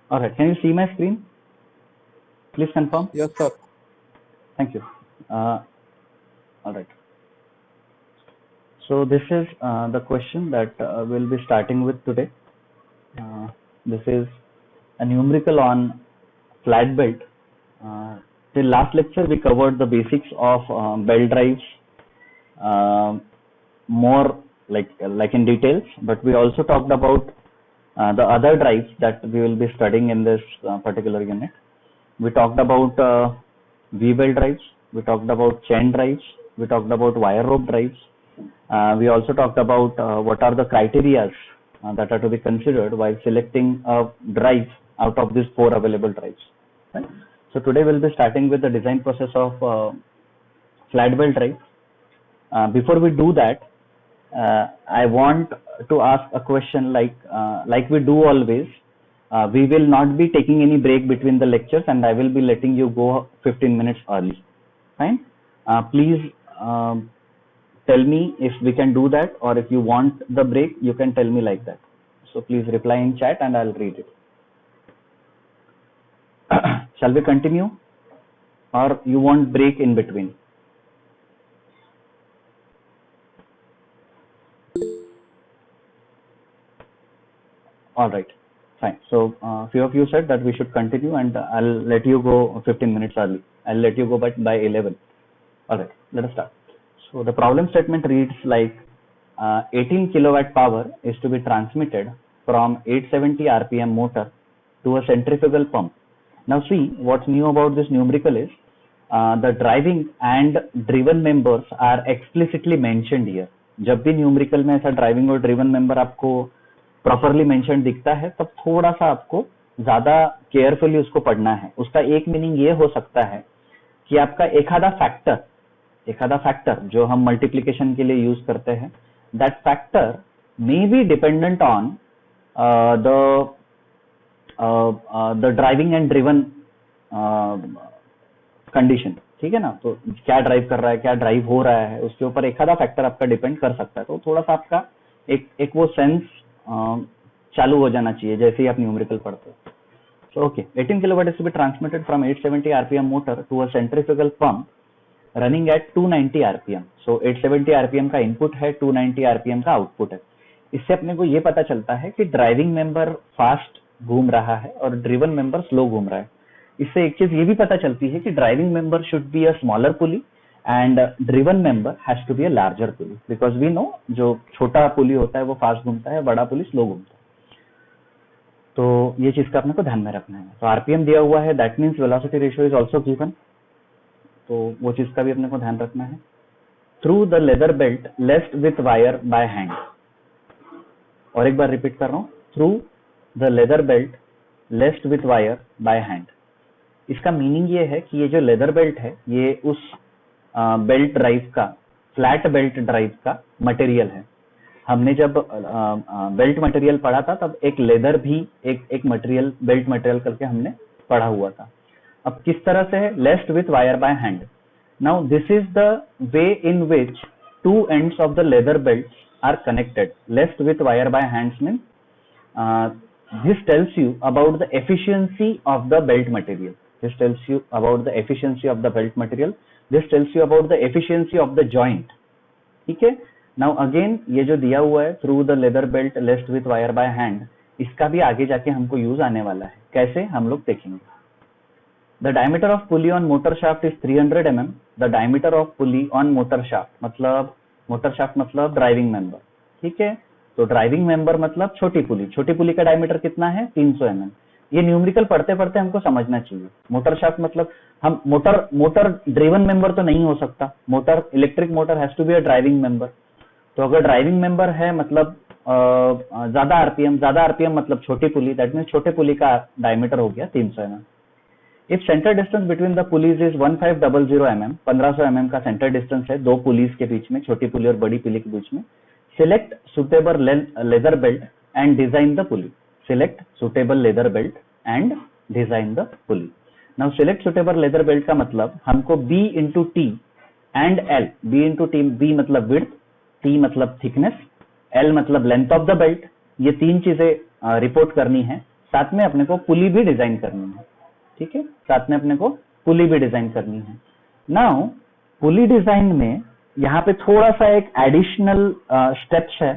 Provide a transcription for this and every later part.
All right. Can you see my screen? Please confirm. Yes, sir. Thank you. All right. So this is the question that we'll be starting with today. This is a numerical on flat belt. The last lecture we covered the basics of belt drives more like in details, but we also talked about the other drives that we will be studying in this particular unit. We talked about V-belt drives, we talked about chain drives, we talked about wire rope drives. We also talked about what are the criteria that are to be considered while selecting a drive out of these 4 available drives. Right? So today we'll be starting with the design process of flat belt drive. Before we do that, I want to ask a question like we do always. We will not be taking any break between the lectures, and I will be letting you go 15 minutes early. Fine? Please tell me if we can do that, or if you want the break, you can tell me like that. So please reply in chat and I'll read it. Shall we continue, or you want break in between? All right, fine. So few of you said that we should continue, and I'll let you go 15 minutes early. I'll let you go by 11. All right, let us start. So the problem statement reads like 18 kilowatt power is to be transmitted from 870 RPM motor to a centrifugal pump. Now see, what's new about this numerical is the driving and driven members are explicitly mentioned here. जब भी numerical में ऐसा driving और driven member आपको properly mention दिखता है, तब थोड़ा सा आपको ज्यादा केयरफुली उसको पढ़ना है. उसका एक मीनिंग ये हो सकता है कि आपका एखादा फैक्टर जो हम मल्टीप्लिकेशन के लिए यूज करते हैं, that factor may be dependent on the driving and driven condition. ठीक है ना? तो क्या ड्राइव कर रहा है, क्या ड्राइव हो रहा है, उसके ऊपर एखादा फैक्टर आपका डिपेंड कर सकता है. तो थोड़ा सा आपका एक वो सेंस चालू हो जाना चाहिए जैसे ही आप न्यूमेरिकल पढ़ते हो. So okay, 18 kilowatt is to be transmitted from 870 RPM motor to a centrifugal pump running at 290 RPM. So 870 RPM का इनपुट है, 290 RPM का आउटपुट है. इससे अपने को ये पता चलता है कि ड्राइविंग मेंबर फास्ट घूम रहा है और ड्रिवन मेंबर स्लो घूम रहा है. इससे एक चीज ये भी पता चलती है कि driving member should be a smaller pulley and driven member has to be a larger pulley, because we know जो छोटा पुली होता है वो फास्ट घूमता है, बड़ा पुली स्लो घूमता है. तो ये चीज का अपने को ध्यान में रखना है. तो आरपीएम दिया हुआ है, that means velocity ratio is also given, तो वो चीज का भी अपने को ध्यान रखना है. Through the leather belt लेस्ड with wire by hand. और एक बार रिपीट कर रहा हूँ, through the leather belt लेस्ड with wire by hand. इसका मीनिंग ये है कि ये जो लेदर बेल्ट है ये उस बेल्ट ड्राइव का, फ्लैट बेल्ट ड्राइव का मटेरियल है. हमने जब बेल्ट मटेरियल पढ़ा था तब एक लेदर भी एक मटेरियल, बेल्ट मटेरियल करके हमने पढ़ा हुआ था. अब किस तरह से है? Laced with wire by hand. Now this is the way in which two ends of the leather belt are connected. Laced with wire by hands means this tells you about the efficiency of the belt material. This tells you about the efficiency of the belt material. This tells you about the efficiency of the joint. ठीक है? Now again ये जो दिया हुआ है through the leather belt laced with wire by hand, इसका भी आगे जाके हमको यूज आने वाला है. कैसे हम लोग देखेंगे. The diameter of pulley on motor shaft is 300 mm. The diameter of pulley on motor shaft मतलब motor shaft मतलब ड्राइविंग मेंबर. ठीक है? तो ड्राइविंग मेंबर मतलब छोटी पुली का डायमीटर कितना है? 300 mm. ये न्यूमेरिकल पढ़ते पढ़ते हमको समझना चाहिए. मोटर शाफ्ट मतलब हम मोटर ड्रिवन मेंबर तो नहीं हो सकता. Motor, electric motor has to be a driving member. तो अगर ड्राइविंग मेंबर है मतलब ज्यादा आरपीएम मतलब छोटी पुली, दैट मीन्स छोटे पुली का डायमीटर हो गया 300 mm. If centre distance between the pulleys is 1500 mm, 1500 mm का सेंटर डिस्टेंस है दो पुलीज के बीच में, छोटी पुली और बड़ी पुली के बीच में. Select suitable leather belt and design the pulley. Select suitable leather belt and design the pulley. Now select suitable leather belt का मतलब हमको B into T and L. B into T, B मतलब width, T मतलब thickness, L मतलब length of the belt. ये तीन चीजें report करनी है साथ में अपने को पुली भी डिजाइन करनी है, ठीक है, साथ में अपने को पुली भी डिजाइन करनी है। नाउ पुली डिजाइन में यहाँ पे थोड़ा सा एक एडिशनल स्टेप्स है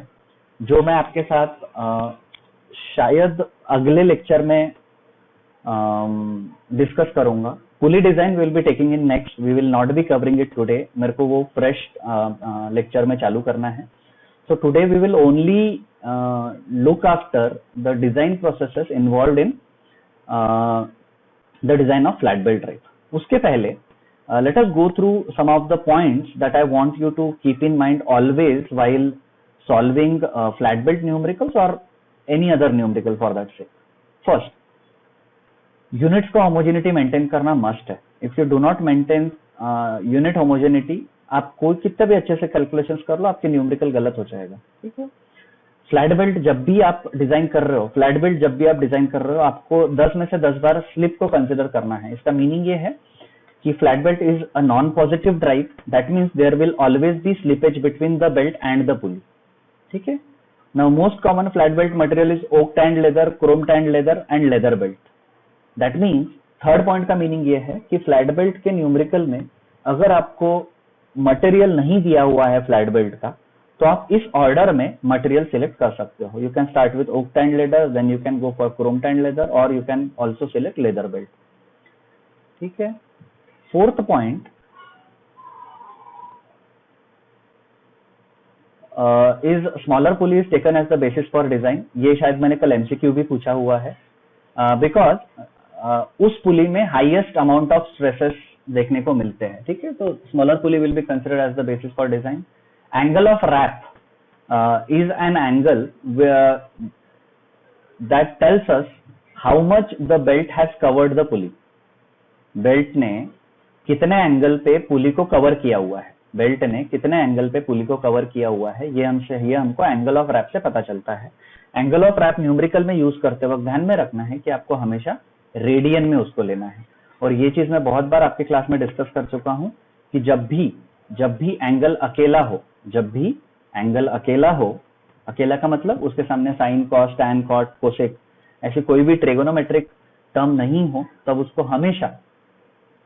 जो मैं आपके साथ शायद अगले लेक्चर में डिस्कस करूंगा। Pulley design will be taking in next, we will not be covering it today, मेरे को वो फ्रेश लेक्चर में चालू करना है। So today we will only look after the design processes involved in the design of flat belt drive. उसके पहले let us go through some of the points that I want you to keep in mind always while solving flat belt numericals or any other numerical for that sake. First, units का homogeneity maintain करना must है. If you do not maintain unit homogeneity, आप कोई कितना भी अच्छे से calculations कर लो, आपके न्यूमेरिकल गलत हो जाएगा, ठीक है। फ्लैट बेल्ट जब भी आप डिजाइन कर रहे हो, फ्लैट बेल्ट जब भी आप डिजाइन कर रहे हो, आपको 10 में से 10 बार स्लिप को कंसिडर करना है। इसका मीनिंग ये है कि flat belt is a non positive drive, that means there will always be slippage between the belt and the pulley, ठीक है। Now most common flat belt material is oak tanned leather, chrome tanned leather and leather belt. That means third point का meaning ये है कि flat belt के numerical में अगर आपको मटेरियल नहीं दिया हुआ है फ्लैट बेल्ट का, तो आप इस ऑर्डर में मटेरियल सिलेक्ट कर सकते हो। You can start with oak tanned leather, then you can go for chrome tanned leather और you can also select leather belt, ठीक है। Fourth point is smaller pulley is taken as the basis for design. ये शायद मैंने कल MCQ भी पूछा हुआ है, बिकॉज उस पुली में हाईएस्ट अमाउंट ऑफ स्ट्रेसेस देखने को मिलते हैं, ठीक है। तो smaller pulley will be considered as the basis for design. Angle of wrap is an angle that tells us how much the belt has covered the pulley. Belt ने कितने angle पे पुली को कवर किया हुआ है, बेल्ट ने कितने angle पे पुली को कवर किया हुआ है, ये हमको एंगल ऑफ रैप से पता चलता है। एंगल ऑफ रैप न्यूमेरिकल में यूज करते वक्त ध्यान में रखना है कि आपको हमेशा रेडियन में उसको लेना है। और ये चीज मैं बहुत बार आपके क्लास में डिस्कस कर चुका हूं कि जब भी एंगल अकेला हो, जब भी एंगल अकेला हो, अकेला का मतलब उसके सामने sine, cos, tan, cot, cosec ऐसी कोई भी ट्रिगोनोमेट्रिक टर्म नहीं हो, तब उसको हमेशा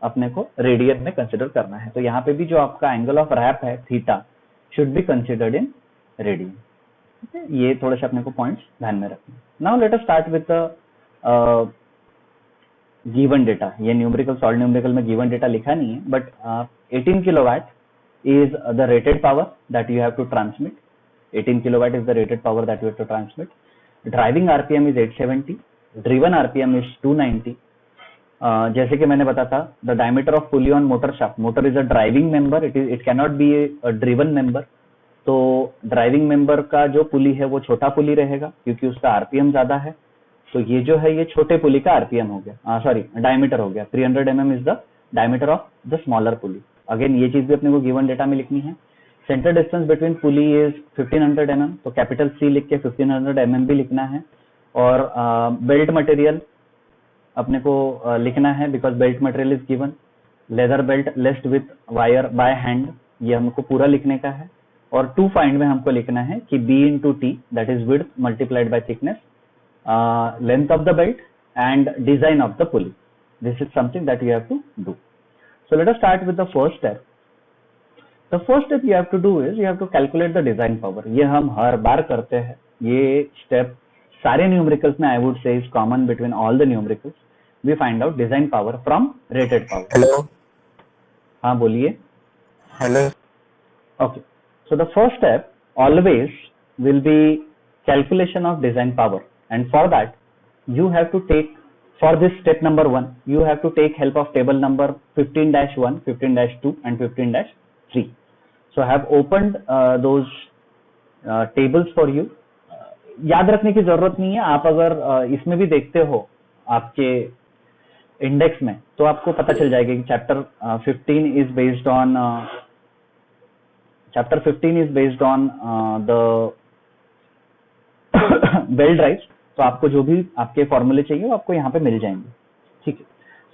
अपने को रेडियन में कंसिडर करना है। तो यहाँ पे भी जो आपका एंगल ऑफ रैप है theta should be considered in radian, ठीक है। ये थोड़े से अपने को पॉइंट्स ध्यान में रखना। Now let us start with the given data. ये न्यूमेरिकल सॉल्व न्यूमेरिकल में गिवन डेटा लिखा नहीं है, but 18 kilowatt is the rated power that you have to transmit. 18 kilowatt is the rated power that you have to transmit. Driving RPM is 870, driven RPM is 290. जैसे कि मैंने बताया था, the diameter of pulley on motor shaft. Motor is a driving member. It cannot be a driven member. तो driving member का जो पुली है वो छोटा पुली रहेगा क्योंकि उसका आरपीएम ज्यादा है। तो ये जो है ये छोटे पुली का आरपीएम हो गया, सॉरी डायमीटर हो गया। 300 mm is the diameter of the smaller pulley. Again ये चीज भी अपने को गिवन डेटा में लिखनी है। Centre distance between pulley is 1500 mm, तो कैपिटल सी लिख के 1500 mm भी लिखना है। और बेल्ट मटेरियल अपने को लिखना है because belt material is given. Leather belt लेस्ड with wire by hand, ये हमको पूरा लिखने का है। और टू फाइंड में हमको लिखना है कि B into T that is width multiplied by thickness, length of the belt and design of the pulley. This is something that you have to do. So let us start with the first step. The first step you have to do is you have to calculate the design power. ये हम हर बार करते हैं। ये step सारे numericals में I would say is common between all the numericals. We find out design power from rated power. Hello. हाँ बोलिए। Hello. Okay. So the first step always will be calculation of design power, and for that you have to take, for this step number 1, you have to take help of table number 15-1, 15-2 and 15-3. So I have opened those tables for you. याद रखने की जरूरत नहीं है, आप अगर इसमें भी देखते हो आपके इंडेक्स में तो आपको पता चल जाएगा कि chapter 15 is based on the belt drive. तो आपको जो भी आपके फॉर्मूले चाहिए वो आपको यहाँ पे मिल जाएंगे, ठीक है।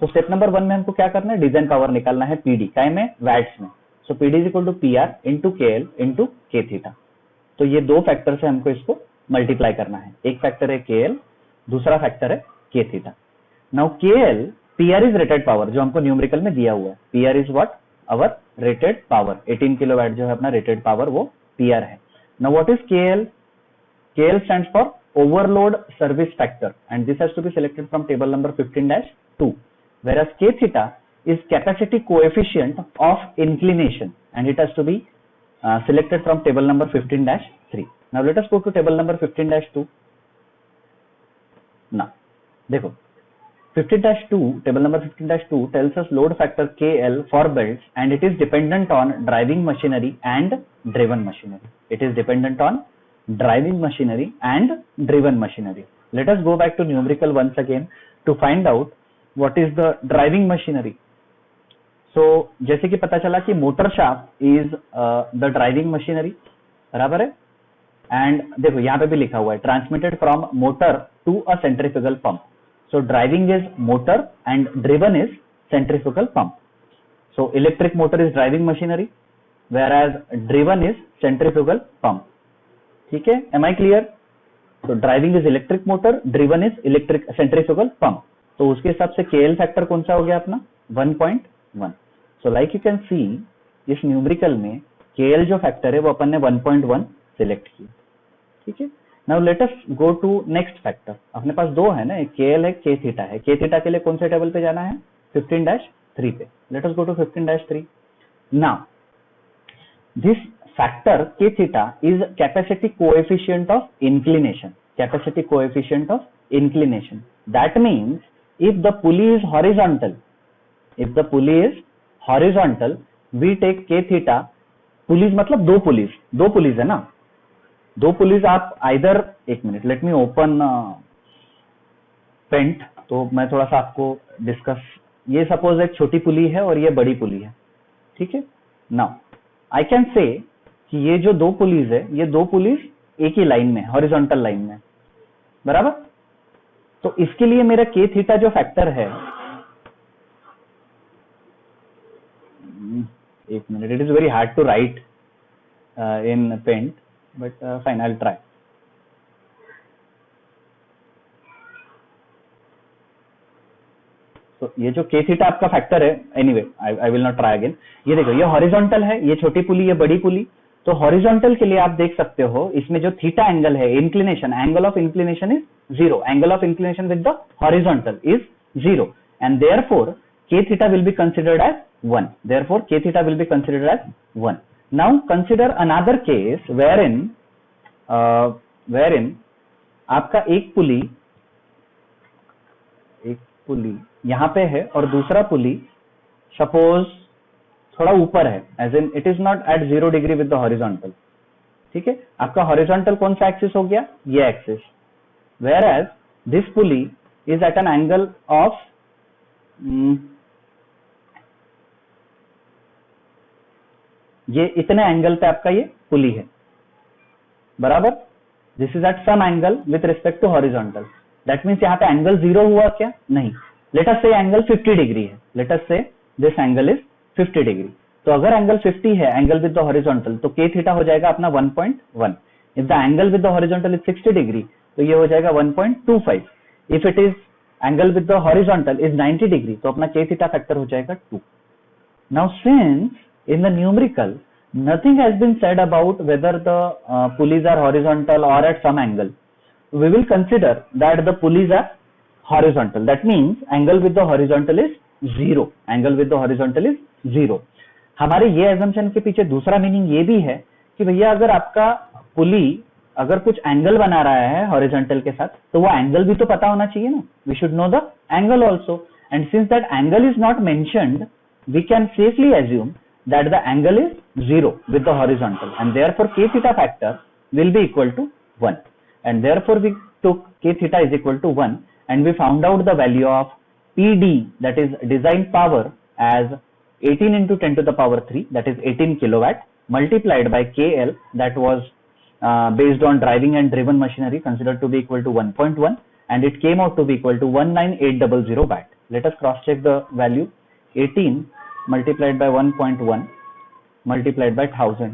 तो स्टेप नंबर 1 में हमको क्या करना है, डिजाइन पावर निकालना है पीडी काय में, वैट्स में। So PD is equal to PR into KL into K theta. तो ये दो फैक्टर से हमको इसको मल्टीप्लाई करना है। एक फैक्टर है केएल दूसरा फैक्टर है के थीटा। नाउ के L, P R is rated power, जो हमको न्यूमेरिकल में दिया हुआ है। P R is what, our rated power. 18 kilowatt जो है अपना रेटेड पावर, वो पी आर है। नाउ व्हाट इज के एल? के L stands for overload service factor, and this has to be selected from table number 15-2, whereas k theta is capacity coefficient of inclination, and it has to be selected from table number 15-3. Now let us go to table number 15-2. now देखो 15-2, table number 15-2 tells us load factor KL for belts, and it is dependent on driving machinery and driven machinery. It is dependent on driving machinery and driven machinery. Let us go back to numerical once again to find out what is the driving machinery. So जैसे कि पता चला कि motor shaft is the driving machinery, बराबर है। And देखो यहाँ पे भी लिखा हुआ है transmitted from motor to a centrifugal pump. So driving is motor and driven is centrifugal pump. So electric motor is driving machinery, whereas driven is centrifugal pump. ठीक है, एम आई क्लियर? तो driving is electric motor, driven is electric centrifugal pump. तो उसके हिसाब से KL factor कौन सा हो गया अपना? 1.1। So like you can see इस न्यूमेरिकल में केएल जो फैक्टर है वो अपन ने 1.1 सिलेक्ट किया। ठीक है, now let us go to next factor. अपने पास दो है ना, एक केएल है, के थीटा है। के थीटा के लिए कौन से टेबल पे जाना है? 15-3 पे। Let us go to 15-3। Now this factor k theta is capacity coefficient of inclination. Capacity coefficient of inclination. That means if the pulley is horizontal, we take k theta. Pulleys मतलब दो pulleys है ना, दो pulleys आप either, एक minute, let me open Paint, तो मैं थोड़ा सा आपको डिस्कस। ये सपोज एक छोटी पुली है और ये बड़ी पुली है। ठीक है, नाउ आई कैन से कि ये जो दो पुलीज है, ये दो पुलीज एक ही लाइन में, हॉरिजॉन्टल लाइन में, बराबर। तो इसके लिए मेरा के थीटा जो फैक्टर है, एक minute, it is very hard to write in Paint, but fine, I will try. तो ये जो के थीटा आपका फैक्टर है, anyway I will not try again. ये देखो, ये हॉरिजॉन्टल है, ये छोटी पुली, ये बड़ी पुली। तो हॉरिजॉन्टल के लिए आप देख सकते हो इसमें जो थीटा एंगल है, inclination, angle of inclination is 0। Angle of inclination with the horizontal is 0, and therefore k theta will be considered as 1. Therefore k theta will be considered as 1. Now consider another case wherein आपका एक पुली यहां पे है और दूसरा पुली suppose थोड़ा ऊपर है, as in it is not at 0 degree with the horizontal. ठीक है, आपका हॉरिजॉन्टल कौन सा एक्सिस हो गया? ये axis. Whereas this pulley is at an angle of ये इतने एंगल पे आपका ये पुली है, बराबर। This is at some angle with respect to horizontal. That means यहाँ पे एंगल 0 हुआ क्या? नहीं। लेट अस से एंगल 50 डिग्री है। लेट अस से दिस एंगल इज 50 डिग्री। तो अगर एंगल 50 है, एंगल विद द हॉरिजॉन्टल, तो के थीटा हो जाएगा अपना 1.1। If the angle with the horizontal is 60 degree, तो ये हो जाएगा 1.25। If it is angle with the horizontal is 90 degree, तो अपना के थीटा फैक्टर हो जाएगा 2। Now since in the numerical nothing has been said about whether the pulleys are horizontal or at some angle, we will consider that the pulleys are horizontal. That means angle with the horizontal is 0. Angle with the horizontal is 0. हमारे ये assumption के पीछे दूसरा meaning ये भी है कि भैया अगर आपका पुली अगर कुछ एंगल बना रहा है हॉरिजॉन्टल के साथ, तो वो एंगल भी तो पता होना चाहिए ना। We should know the angle also, and since that angle is not mentioned, we can safely assume that the angle is 0 with the horizontal, and therefore k theta factor will be equal to 1, and therefore we took k theta is equal to 1, and we found out the value of PD, that is design power, as 18 into 10 to the power 3, that is 18 kilowatt, multiplied by KL, that was based on driving and driven machinery, considered to be equal to 1.1, and it came out to be equal to 19800 watt. Let us cross check the value. 18 multiplied by 1.1 multiplied by 1000,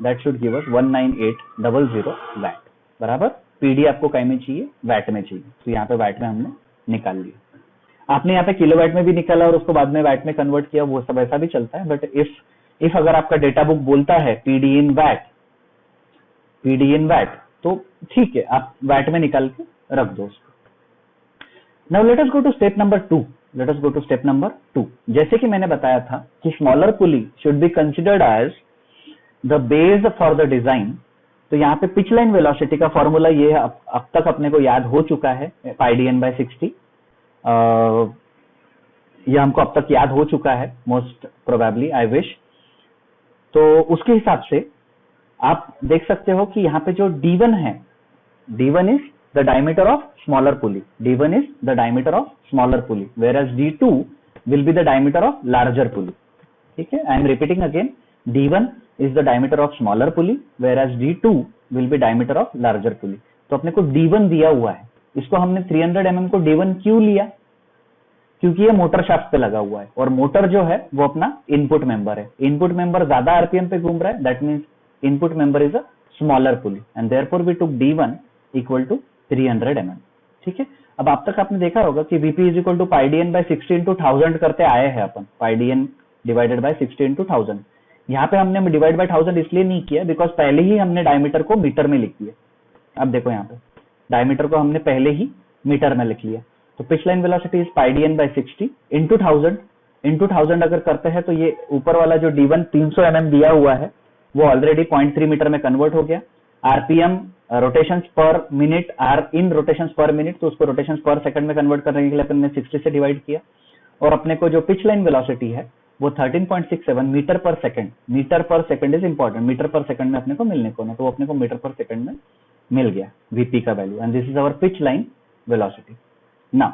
that should give us 19800 watt, बराबर। PD आपको काय में चाहिए, VAT में चाहिए, तो यहाँ पे वैट में हमने निकाल लिया। आपने यहाँ पे किलोवाट में भी निकाला और उसको बाद में वैट में कन्वर्ट किया, वो सब ऐसा भी चलता है, बट इफ अगर आपका डेटा बुक बोलता है पीडी इन वैट, तो ठीक है, आप वैट में निकाल के रख दो उसको। Now let us go to step number 2। जैसे कि मैंने बताया था कि smaller pulley should be considered as the base for the design. तो यहाँ पे पिच लाइन वेलोसिटी का फॉर्मूला ये अब तक अपने को याद हो चुका है, πdn/60। ये हमको अब तक याद हो चुका है, मोस्ट प्रोबेबली, आई विश। तो उसके हिसाब से आप देख सकते हो कि यहाँ पे जो D1 है, D1 is the diameter of smaller pulley, whereas D2 will be the diameter of larger pulley। ठीक है, I am repeating again, D1 is the diameter of smaller pulley, whereas D2 will be diameter of larger pulley। तो अपने को D1 दिया हुआ है, इसको हमने 300 mm को D1 क्यों लिया? क्योंकि ये मोटर शाफ्ट पे लगा हुआ है और मोटर जो है वो अपना इनपुट मेंबर है। इनपुट मेंबर ज्यादा आरपीएम पे घूम रहा है, that means input member is a smaller pulley and therefore we took D1 equal to 300 mm। ठीक है, अब आप तक आपने देखा होगा कि VP is equal to πdn/60 into 1000 करते आए हैं अपन, πdn डिवाइडेड बाय 60 into 1000। यहाँ पे हमने डिवाइड बाय 1000 इसलिए नहीं किया बिकॉज पहले ही हमने डायमीटर को मीटर में लिख लिया। अब देखो यहाँ पे डायमीटर को हमने पहले ही मीटर में लिख लिया, तो pitch line velocity is πdn/60 into 1000 अगर करते हैं तो ये ऊपर वाला जो D1 300 mm दिया हुआ है वो ऑलरेडी 0.3 मीटर में कन्वर्ट हो गया। RPM rotations per minute or in rotations per minute, तो उसको रोटेशंस पर सेकंड में कन्वर्ट करने के लिए अपन ने 60 से डिवाइड किया और अपने को जो पिच लाइन वेलोसिटी है वो 13.67 मीटर पर सेकंड इज इंपॉर्टेंट, मीटर पर सेकंड में अपने को मिलने को ना, तो अपने को मीटर पर सेकंड में मिल गया VP का value and this is our pitch line velocity. Now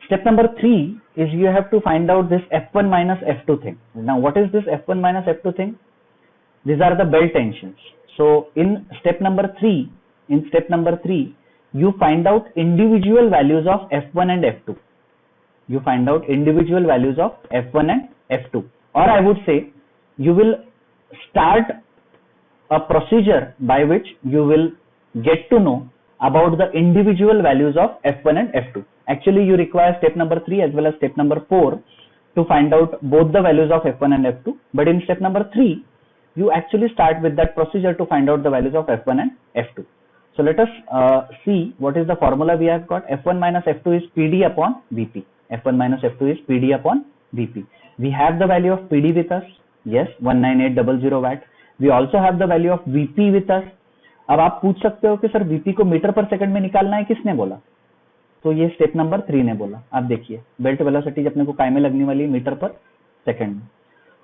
step number 3 is you have to find out this F1 minus F2 thing. Now what is this F1 minus F2 thing? These are the belt tensions. So in step number 3 you find out individual values of F1 and F2. You find out individual values of F1 and F2, or I would say you will start a procedure by which you will get to know about the individual values of F1 and F2. Actually you require step number 3 as well as step number 4 to find out both the values of F1 and F2, but in step number 3 you actually start with that procedure to find out the values of F1 and F2. So let us see what is the formula we have got. F1 minus F2 is PD upon VP. F1 minus F2 is PD upon VP. We have the value of PD with us, yes, 19800 watt. We also have the value of VP with us. अब आप पूछ सकते हो कि sir VP को metre पर second में निकालना है, किसने बोला? तो ये स्टेप नंबर 3 ने बोला। आप देखिए बेल्ट वेलोसिटी अपने को काय में लगने वाली मीटर पर सेकंड में।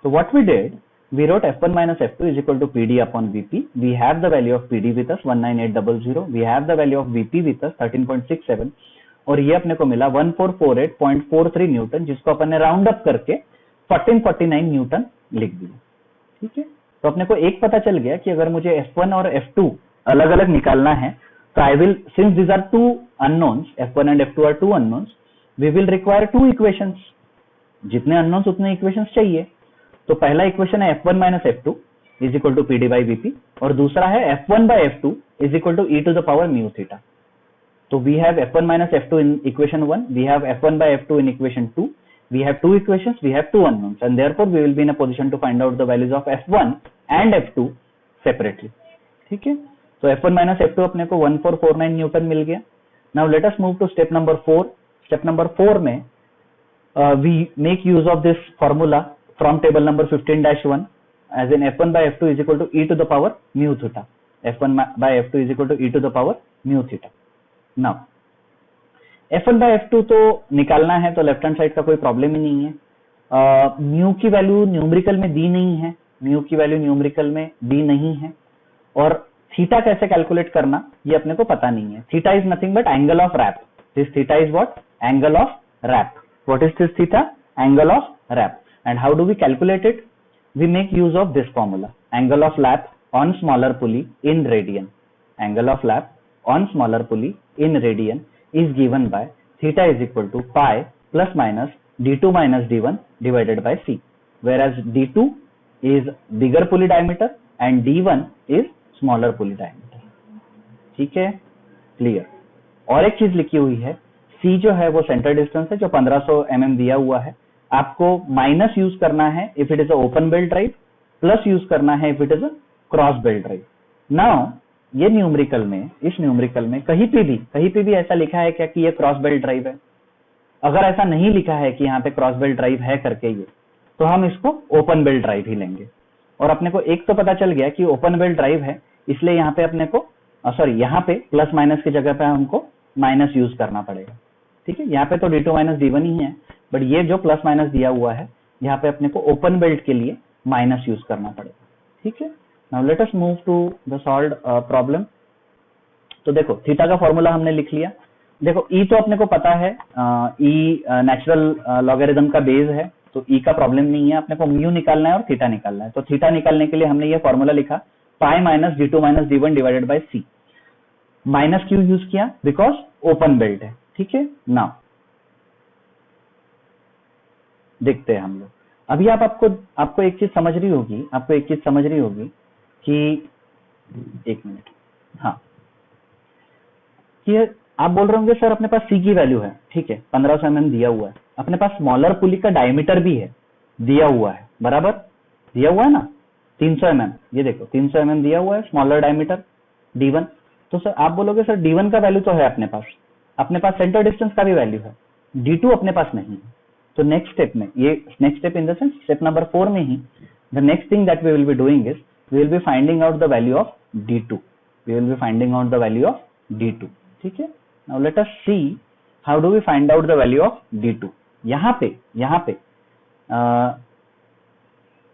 तो what we did, we wrote F1 minus F2 is equal to PD upon VP. We have the value of PD with us 19800. We have the value of VP with us 13.67 और ये अपने को मिला 1448.43 Newton, जिसको अपन ने round up करके 1449 Newton लिख दिया। ठीक है, तो अपने को एक पता चल गया कि अगर मुझे F1 और F2 अलग अलग निकालना है तो I will, since these are two unknowns, F1 and F2 are two unknowns, we will require two equations. जितने unknowns उतने equations चाहिए। तो पहला इक्वेशन है F1 minus F2 is equal to PD by VP और दूसरा है F1 by F2 is equal to e to the power mu theta. तो we have F1 minus F2 in equation 1, we have F1 by F2 in equation 2, we have two equations, we have two unknowns and therefore we will be in a position to find out the values of F1 and F2 separately. ठीक है, तो F1 minus F2 अपने को 1449 Newton मिल गया। Now let us move to step number 4. Step number 4 में we make use of this formula from table number 15-1 as in F1 by F2 is equal to e to the power mu theta. F1 by F2 is equal to e to the power mu theta. Now F1 by F2 तो निकालना है तो left hand side का कोई problem ही नहीं है। Mu की value numerical में दी नहीं है, म्यू की वैल्यू न्यूमेरिकल में दी नहीं है और थीटा कैसे कैलकुलेट करना ये अपने को पता नहीं है। Theta is nothing but angle of wrap. This theta is what? Angle of wrap. What is this theta? Angle of wrap. And how do we calculate it? We make use of this formula. Angle of lap on smaller pulley in radian. Angle of lap on smaller pulley in radian is given by theta is equal to pi plus minus d2 minus d1 divided by c. Whereas d2 is bigger pulley diameter and d1 is smaller pulley diameter. ठीक है, clear. और एक चीज लिखी हुई है, सी जो है वो सेंटर डिस्टेंस है जो 1500 mm दिया हुआ है। आपको माइनस यूज करना है if it is a open belt drive, plus use करना है if it is a cross belt drive. Now ये न्यूमेरिकल में, इस न्यूमेरिकल में कहीं पे भी ऐसा लिखा है क्या कि ये क्रॉस बेल्ट ड्राइव है? अगर ऐसा नहीं लिखा है कि यहाँ पे क्रॉस बेल्ट ड्राइव है करके ये, तो हम इसको ओपन बेल्ट ड्राइव ही लेंगे। और अपने को एक तो पता चल गया कि ओपन बेल्ट ड्राइव है, इसलिए यहाँ पे अपने को सॉरी यहाँ पे प्लस माइनस की जगह पे हमको माइनस यूज करना पड़ेगा। ठीक है, यहाँ पे तो D2 माइनस D1 ही है, बट ये जो प्लस माइनस दिया हुआ है यहाँ पे अपने को ओपन बेल्ट के लिए माइनस यूज करना पड़ेगा। ठीक है, now let us move to the solved problem. तो देखो थीटा का फॉर्मूला हमने लिख लिया। देखो ई तो अपने को पता है, ई नेचुरल लॉगरिथम का बेस है, तो ई का प्रॉब्लम नहीं है। अपने को म्यू निकालना है और थीटा निकालना है। तो थीटा निकालने के लिए हमने ये फॉर्मूला लिखा, pi minus D2 minus D1 divided by C. Minus क्यों यूज किया? बिकॉज ओपन बेल्ट है। ठीक है, नाउ देखते हैं हम लोग। अभी आपको एक चीज समझ रही होगी, कि एक मिनट, हाँ, कि आप बोल रहे होंगे सर अपने पास सी की वैल्यू है, ठीक है, 1500 mm दिया हुआ है, अपने पास स्मॉलर पुली का डायमीटर भी है, दिया हुआ है, बराबर दिया हुआ है ना, 300 mm। ये देखो 300 mm दिया हुआ है, स्मॉलर डायमीटर D1। तो सर आप बोलोगे सर D1 का वैल्यू तो है अपने पास सेंटर डिस्टेंस का भी वैल्यू है, D2 अपने पास नहीं है। तो नेक्स्ट स्टेप में, ये next step in the sense step number 4 में ही, the next thing that we will be doing is we will be finding out the value of D2। ठीक है, now let us see how do we find out the value of D2। यहाँ पे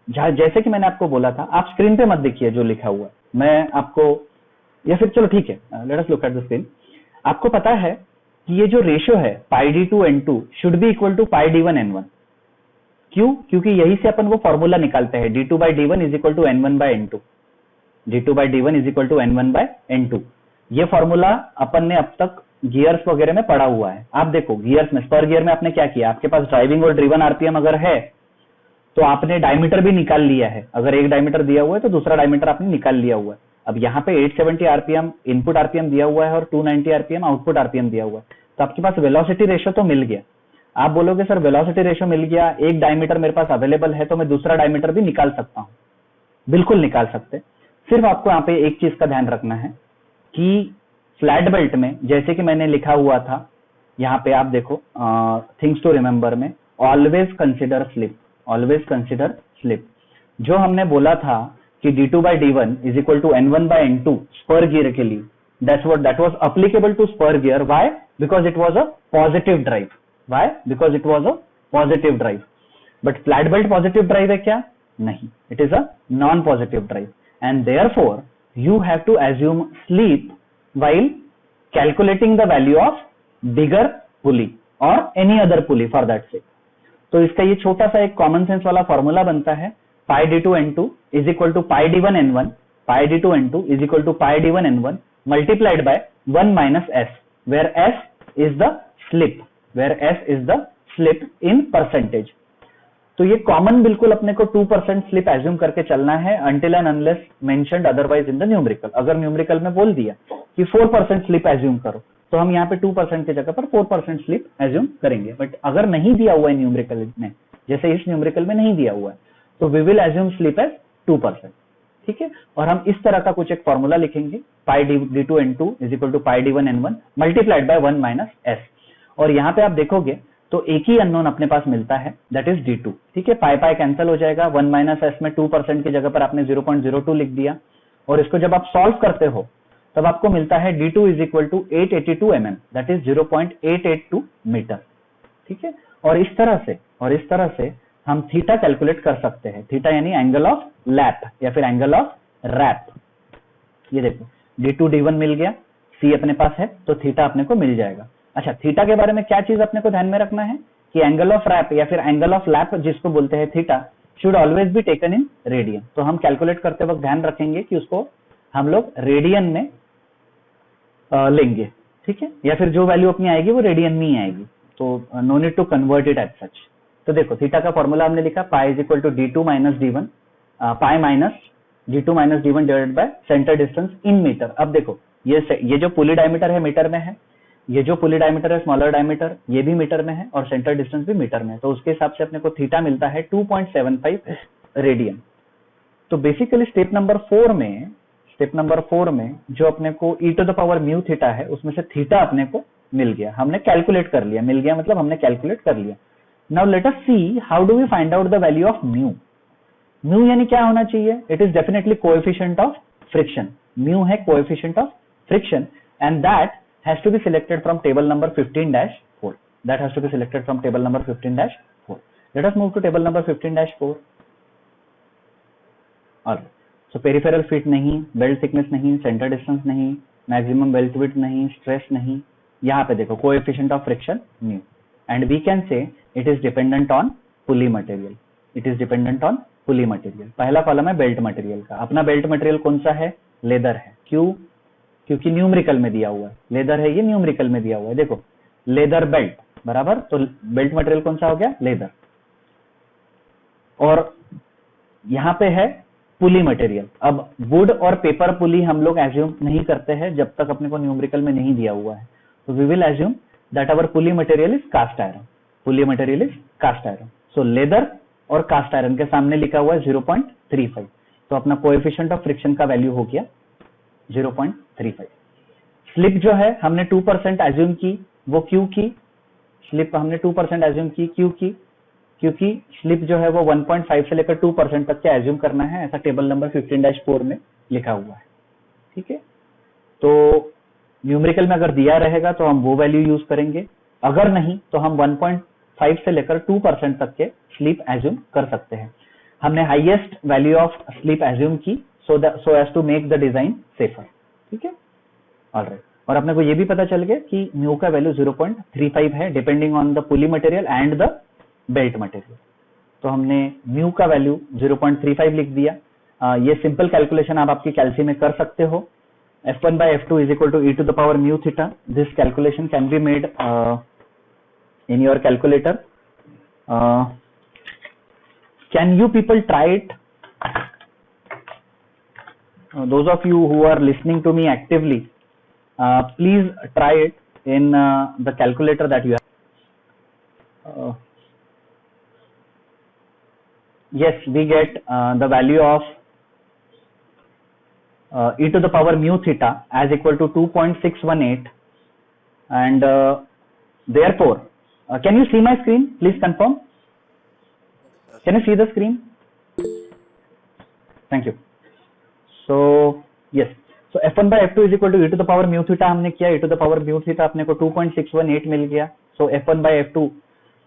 जैसे कि मैंने आपको बोला था, आप स्क्रीन पे मत देखिए जो लिखा हुआ है, मैं आपको, या फिर चलो ठीक है, let us look at the screen. आपको पता है कि ये जो रेशियो है pi D2 N2 should be equal to pi D1 N1। क्यों? क्योंकि यही से अपन वो फॉर्मूला निकालते हैं, D2 by D1 is equal to N1 by N2। D2 by D1 is equal to N1 by N2। ये फॉर्मूला अपन ने अब तक गियर्स वगैरह में पढ़ा हुआ है। आप देखो गियर्स में, पर गियर में आपने क्या किया, आपके पास ड्राइविंग और ड्रिवन आरपीएम अगर है तो आपने डायमीटर भी निकाल लिया है। अगर एक डायमीटर दिया हुआ है तो दूसरा डायमीटर आपने निकाल लिया हुआ है। अब यहाँ पे 870 आरपीएम इनपुट आरपीएम दिया हुआ है और 290 आरपीएम आउटपुट आरपीएम दिया हुआ है, तो आपके पास वेलोसिटी रेशियो तो मिल गया। आप बोलोगे सर वेलोसिटी रेशियो मिल गया, एक डायमीटर मेरे पास अवेलेबल है, तो मैं दूसरा डायमीटर भी निकाल सकता हूँ। बिल्कुल निकाल सकते। सिर्फ आपको यहाँ पे एक चीज का ध्यान रखना है कि फ्लैट बेल्ट में, जैसे कि मैंने लिखा हुआ था यहाँ पे, आप देखो थिंग्स टू रिमेंबर में, ऑलवेज कंसिडर स्लिप। जो हमने बोला था कि D2 by D1 is equal to N1 by N2 spur gear के लिए, that was applicable to spur gear. Why? Because it was a positive drive. But flat belt positive drive है क्या? नहीं, it is a non-positive drive, and therefore you have to assume slip while calculating the value of bigger pulley or any other pulley for that sake. तो इसका ये छोटा सा एक common sense वाला फॉर्मूला बनता है, pi D2 N2 is equal to pi D1 N1 multiplied by 1 minus S, where S is the slip in percentage. तो ये कॉमन बिल्कुल अपने को 2% स्लिप एज्यूम करके चलना है until and unless mentioned otherwise in the numerical। अगर numerical में बोल दिया कि 4% स्लिप एज्यूम करो, तो हम यहाँ पे 2% की जगह पर 4% स्लिप एज्यूम करेंगे। बट अगर नहीं दिया हुआ है न्यूमेरिकल में, जैसे इस न्यूमेरिकल में नहीं दिया हुआ है, तो we will assume slip as 2%। ठीक है, और हम इस तरह का कुछ एक फॉर्मूला लिखेंगे, pi D2 N2 is equal to pi D1 N1 multiplied by 1 minus S। और यहाँ पे आप देखोगे तो एक ही अननोन अपने पास मिलता है, दैट इज D2। ठीक है, पाई पाई कैंसिल हो जाएगा, 1 माइनस S में 2% की जगह पर आपने 0.02 लिख दिया, और इसको जब आप सॉल्व करते हो तब आपको मिलता है D2 is equal to 882 mm, that is 0.882 metre. ठीक है, और इस तरह से हम थीटा कैलकुलेट कर सकते हैं। थीटा यानी एंगल ऑफ लैप या फिर एंगल ऑफ रैप। ये देखो D2 D1 मिल गया, C अपने पास है, तो थीटा अपने को मिल जाएगा। अच्छा, थीटा के बारे में क्या चीज अपने को ध्यान में रखना है कि एंगल ऑफ रैप या फिर एंगल ऑफ लैप जिसको बोलते हैं theta, should always be taken in radian. तो हम कैलकुलेट करते वक्त ध्यान रखेंगे कि उसको हम लोग रेडियन में लेंगे। ठीक है, या फिर जो वैल्यू अपनी आएगी वो रेडियन में ही आएगी, तो no need to convert it as such. तो देखो थीटा का फॉर्मूला हमने लिखा, pi is equal to D2 minus D1 divided by centre distance in metre. अब देखो ये जो पुली डायमीटर है मीटर में है, ये जो पुली डायमीटर है स्मॉलर डायमीटर ये भी मीटर में है, और सेंटर डिस्टेंस भी मीटर में है, तो उसके हिसाब से अपने को थीटा मिलता है 2.75 रेडियन। तो बेसिकली स्टेप नंबर 4 में जो अपने को e to the power mu theta है उसमें से थीटा अपने को मिल गया, हमने कैलकुलेट कर लिया, मिल गया मतलब हमने कैलकुलेट कर लिया। Now let us see how do we find out the value of mu. Mu यानी क्या होना चाहिए? It is definitely coefficient of friction. Mu है coefficient of friction and that has to be selected from table number 15-4। That has to be selected from table number 15-4। Let us move to table number 15-4। और so peripheral fit नहीं, belt thickness नहीं, centre distance नहीं, maximum belt width नहीं, stress नहीं, यहाँ पे देखो coefficient of friction mu, and we can say it is dependent on pulley material. It is dependent on pulley material. पहला column है बेल्ट मटेरियल का। अपना बेल्ट मटेरियल कौन सा है? लेदर है। क्यों? क्योंकि न्यूमेरिकल में दिया हुआ है, लेदर है, ये न्यूमेरिकल में दिया हुआ है। देखो लेदर बेल्ट बराबर, तो बेल्ट मटेरियल कौन सा हो गया? लेदर। और यहाँ पे है पुली मटेरियल। अब वुड और पेपर पुली हम लोग एज्यूम नहीं करते हैं जब तक अपने को न्यूमेरिकल में नहीं दिया हुआ है, तो we will assume that our pulley material is cast iron. Pulley material is cast iron. So leather और कास्ट आयरन के सामने लिखा हुआ है 0.35, तो अपना कोएफिशिएंट ऑफ फ्रिक्शन का वैल्यू हो गया 0.35। स्लिप जो है हमने 2% एज्यूम की, वो क्यों की? स्लिप हमने 2% एज्यूम की, क्यों की? क्योंकि स्लिप जो है वो 1.5 से लेकर 2% तक के एज्यूम करना है, ऐसा टेबल नंबर 15-4 में लिखा हुआ है। ठीक है, तो न्यूमेरिकल में अगर दिया रहेगा तो हम वो वैल्यू यूज करेंगे, अगर नहीं तो हम 1.5 से लेकर 2% तक के स्लिप एज्यूम कर सकते हैं। हमने highest value of slip assume की so as to make the design safer. ठीक है, ऑलराइट। और अपने को ये भी पता चल गया कि म्यू का वैल्यू 0.35 है depending on the pulley material and the belt material. तो हमने म्यू का वैल्यू 0.35 लिख दिया। ये सिंपल कैलकुलेशन आप आपकी कैलसी में कर सकते हो। F1/F2 is equal to e to the power mu theta. This calculation can be made in your calculator. Can you people try it? Those of you who are listening to me actively, please try it in the calculator that you have. Yes, we get the value of e to the power mu theta as equal to 2.618, and therefore can you see my screen? Please confirm. Can you see the screen? Thank you. So yes, so F1/F2 is equal to e to the power mu theta हमने किया, e to the power mu theta अपने को 2.618 मिल गया। so F1/F2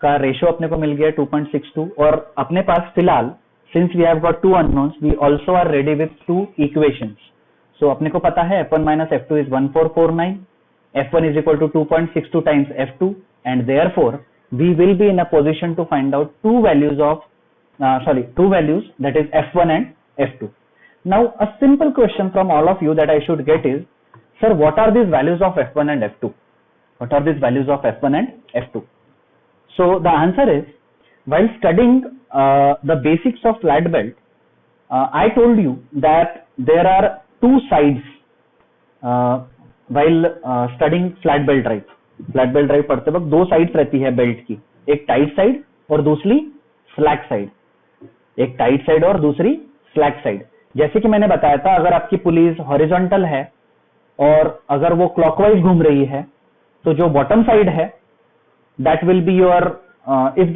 का ratio अपने को मिल गया 2.62, और अपने पास फिलहाल since we have got 2 unknowns we also are ready with 2 equations. So अपने को पता है F1 minus F2 is 1449, F1 is equal to 2.62 times F2, and therefore we will be in a position to find out two values that is F1 and F2. Now a simple question from all of you that I should get is, sir, what are these values of F1 and F2? What are these values of F1 and F2? So the answer is, while studying the basics of flat belt, I told you that there are two sides while studying flat belt drive. Flat belt drive पढ़ते वक्त दो sides रहती है belt की, एक tight side और दूसरी slack side. एक टाइट साइड और दूसरी स्लैक साइड। जैसे कि मैंने बताया था, अगर आपकी पुलीज हॉरिजॉन्टल है और अगर वो क्लॉकवाइज घूम रही है, तो जो बॉटम साइड है that will be your if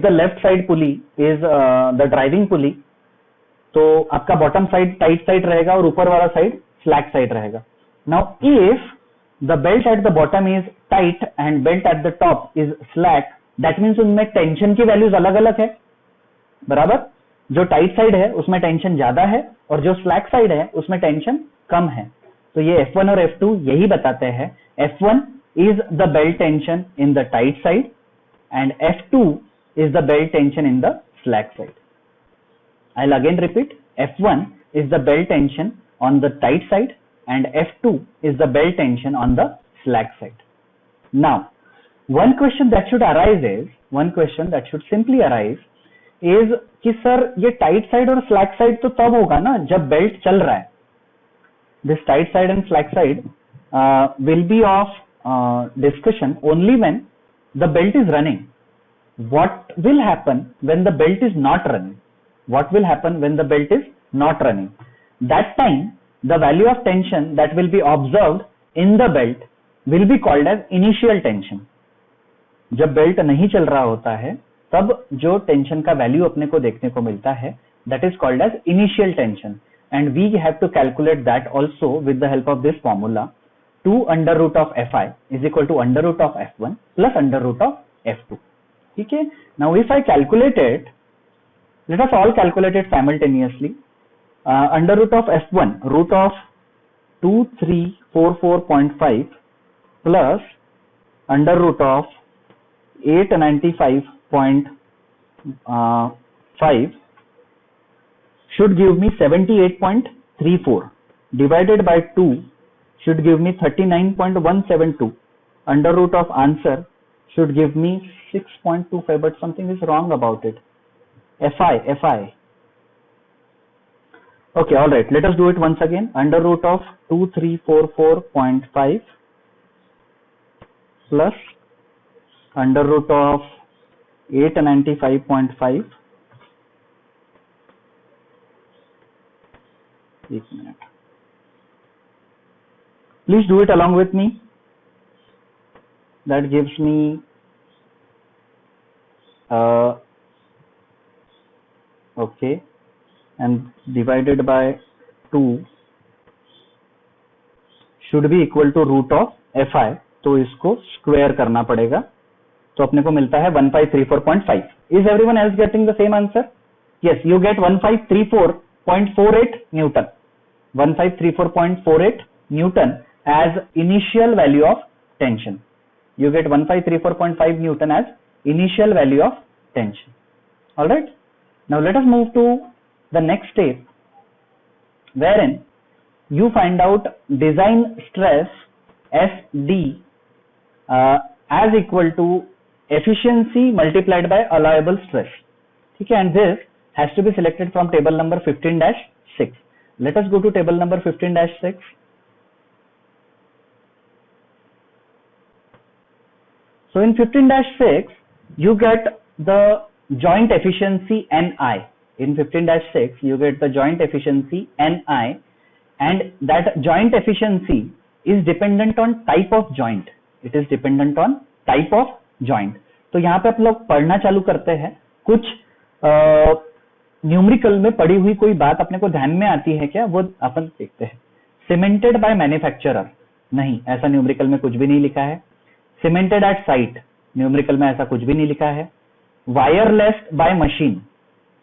the left side pulley is the driving pulley, तो आपका बॉटम साइड टाइट साइड रहेगा और ऊपर वाला साइड स्लैक साइड रहेगा। Now if the belt at the bottom is tight and belt at the top is slack, that means उनमें tension की values अलग अलग है, बराबर। जो टाइट साइड है उसमें टेंशन ज्यादा है और जो स्लैक साइड है उसमें टेंशन कम है। तो ये F1 और F2 यही बताते हैं। F1 is the belt tension in the tight side and F2 is the belt tension in the slack side. I'll again repeat, F1 is the belt tension on the tight side and F2 is the belt tension on the slack side. Now, one question that should simply arise is कि sir ये tight side और slack side तो तब होगा ना जब belt चल रहा है। this tight side and slack side will be of discussion only when the belt is running. What will happen when the belt is not running? What will happen when the belt is not running? That time, the value of tension that will be observed in the belt will be called as initial tension. जब belt नहीं चल रहा होता है तब जो tension का value अपने को देखने को मिलता है that is called as initial tension, and we have to calculate that also with the help of this formula. 2 under root of Fi is equal to under root of F1 plus under root of F2. ठीक है, now if I calculate it, let us all calculate it simultaneously. Under root of F1, root of 2344.5 plus under root of 895.5 should give me 78.34 divided by 2 should give me 39.172. Under root of answer should give me 6.25, but something is wrong about it. Fi. Okay, all right. Let us do it once again. Under root of 2344.5 plus under root of 895.5. एक minute. Please do it along with me. That gives me okay, and divided by 2 should be equal to root of Fi. तो इसको square करना पड़ेगा, तो अपने को मिलता है 1534.5. Is everyone else getting the same answer? Yes, you get 1534.48 Newton. 1534.48 Newton as initial value of tension. You get 1534.5 Newton as initial value of tension. All right. Now let us move to the next step, wherein you find out design stress SD as equal to efficiency multiplied by allowable stress. Okay, and this has to be selected from table number 15-6. Let us go to table number 15-6. So in 15-6, you get the joint efficiency Ni. In 15-6, you get the joint efficiency Ni, and that joint efficiency is dependent on type of joint. It is dependent on type of joint. तो यहाँ पे आप लोग पढ़ना चालू करते हैं, कुछ न्यूमेरिकल में पड़ी हुई कोई बात अपने को ध्यान में आती है क्या, वो अपन देखते हैं. सीमेंटेड बाय मैन्युफैक्चरर, नहीं, ऐसा न्यूमेरिकल में कुछ भी नहीं लिखा है. सीमेंटेड एट साइट, न्यूमेरिकल में ऐसा कुछ भी नहीं लिखा है. वायरलेस बाय मशीन,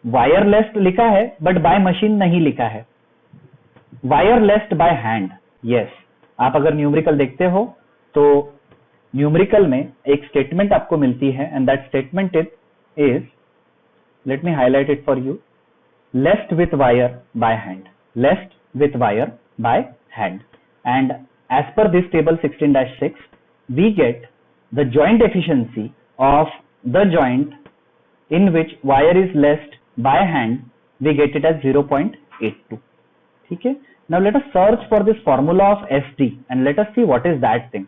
वायरलेस लिखा है बट बाय मशीन नहीं लिखा है. Wireless by hand, yes. आप अगर न्यूमेरिकल देखते हो तो न्यूमेरिकल में एक स्टेटमेंट आपको मिलती है, and that statement is, let me highlight it for you, laced with wire by hand, laced with wire by hand. And as per this table 16-6, we get the joint efficiency of the joint in which wire is laced by hand. We get it as 0.82. ठीक है. Now let us search for this formula of SD and let us see what is that thing,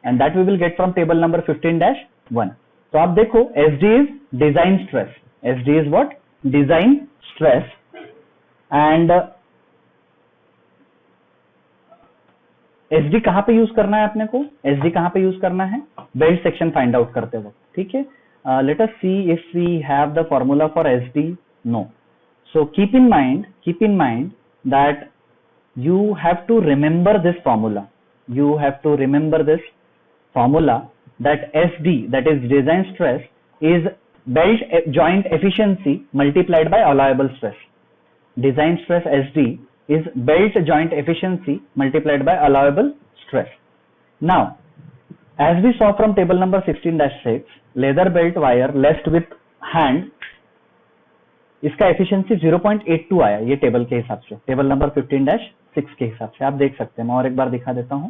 and that we will get from table number 15-1. तो आप देखो, SD is design stress. SD is what? Design stress. And SD कहाँ पे use करना है अपने को? SD कहाँ पे यूज करना है? बेल्ट सेक्शन फाइंड आउट करते वक्त. ठीक है. Let us see if we have the formula for SD. No. So keep in mind that you have to remember this formula. You have to remember this formula, that SD, that is design stress, is belt joint efficiency multiplied by allowable stress. Design stress SD is belt joint efficiency multiplied by allowable stress. Now, as we saw from table number 16-6, leather belt wire laced with hand, इसका efficiency 0.82 आया ये table के हिसाब से, table number 15-6 के हिसाब से. आप देख सकते हैं, मैं और एक बार दिखा देता हूं.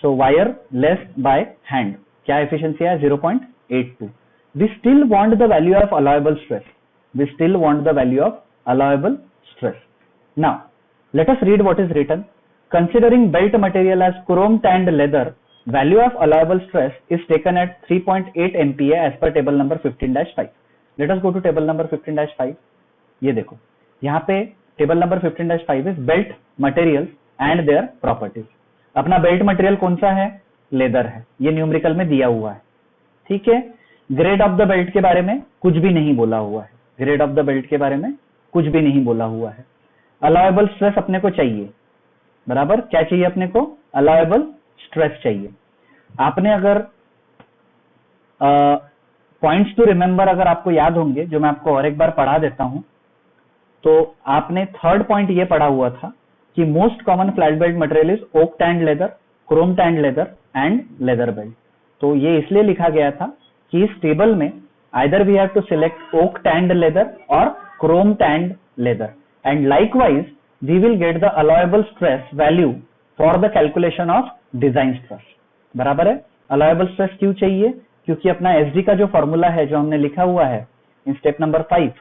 So wire laced by hand, क्या एफिशिएंसी है? 0.82. We still want the value of allowable stress. We still want the value of allowable stress. Now let us read what is written. considering belt material as chrome tanned leather, value of allowable stress is taken at 3.8 MPa as per table number 15-5. Let us go to table number 15-5. ये देखो यहाँ पे table number 15-5 is belt material and their properties. अपना belt material कौन सा है? Leather है, ये न्यूमेरिकल में दिया हुआ है, ठीक है। ग्रेड ऑफ द बेल्ट के बारे में कुछ भी नहीं बोला हुआ है, ग्रेड ऑफ द बेल्ट के बारे में कुछ भी नहीं बोला हुआ है। अलाउएबल स्ट्रेस अपने को चाहिए, बराबर, क्या चाहिए अपने को? अलाउएबल स्ट्रेस चाहिए। आपने अगर पॉइंट्स टू रिमेंबर अगर आपको याद होंगे, जो मैं आपको और एक बार पढ़ा देता हूं, तो आपने थर्ड पॉइंट ये पढ़ा हुआ था कि most common flat belt material is oak tanned leather, chrome tanned leather and leather belt. तो ये इसलिए लिखा गया था कि इस टेबल में either we have to select oak tanned leather और chrome tanned leather, and likewise we will get the allowable stress value for the calculation of design stress. बराबर है। अलाउएबल स्ट्रेस क्यों चाहिए? क्योंकि अपना एसडी का जो फॉर्मूला है, जो हमने लिखा हुआ है इन स्टेप नंबर 5,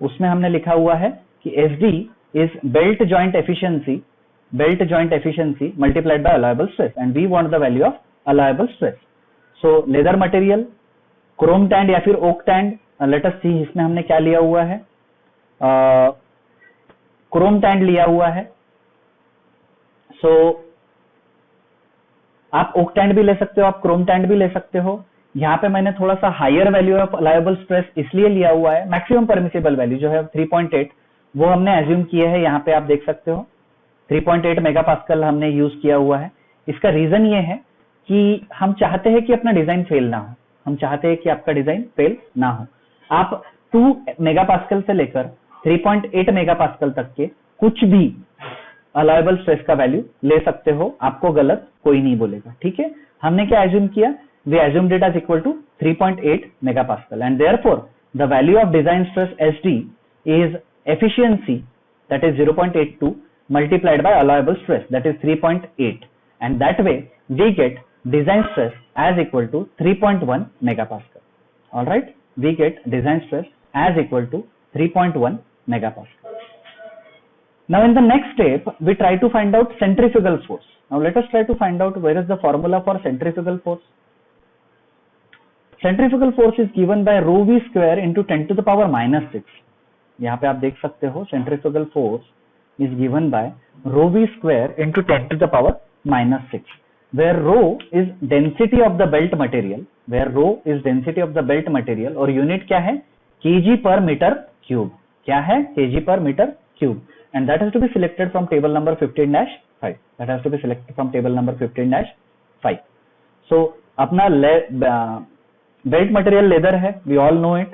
उसमें हमने लिखा हुआ है कि SD is belt joint efficiency multiplied by allowable stress, and we want the value of allowable stress. So leather material, chrome tanned या फिर oak tanned, let us see इसमें हमने क्या लिया हुआ है, क्रोम टैंड लिया हुआ है। सो आप ओक टैंड भी ले सकते हो, आप क्रोम टैंड भी ले सकते हो। यहाँ पे मैंने थोड़ा सा higher value of allowable stress इसलिए लिया हुआ है, मैक्सिमम परमिसिबल वैल्यू जो है 3.8 वो हमने एज्यूम किए हैं। यहाँ पे आप देख सकते हो 3.8 मेगापास्कल हमने यूज किया हुआ है। इसका रीजन ये है कि हम चाहते हैं कि अपना डिजाइन फेल ना हो, हम चाहते हैं कि आपका डिजाइन फेल ना हो। आप 2 मेगापास्कल से लेकर 3.8 मेगापास्कल तक के कुछ भी अलाउएबल स्ट्रेस का वैल्यू ले सकते हो, आपको गलत कोई नहीं बोलेगा, ठीक है। हमने क्या एज्यूम किया? we assumed it as equal to 3.8 megapascal, and therefore the value of design stress SD is efficiency, that is 0.82 multiplied by allowable stress, that is 3.8, and that way we get design stress as equal to 3.1 megapascal. All right, we get design stress as equal to 3.1 megapascal. Now in the next step we try to find out centrifugal force. Now let us try to find out where is the formula for centrifugal force. Centrifugal force is given by rho v square into 10 to the power minus 6. यहाँ पे आप देख सकते हो centrifugal force is given by rho v square into 10 to the power minus 6, where rho is density of the belt material, और unit क्या है? kg per meter cube. क्या है? kg per meter cube, and that has to be selected from table number 15-5. That has to be selected from table number 15-5. So अपना belt material leather है, we all no it.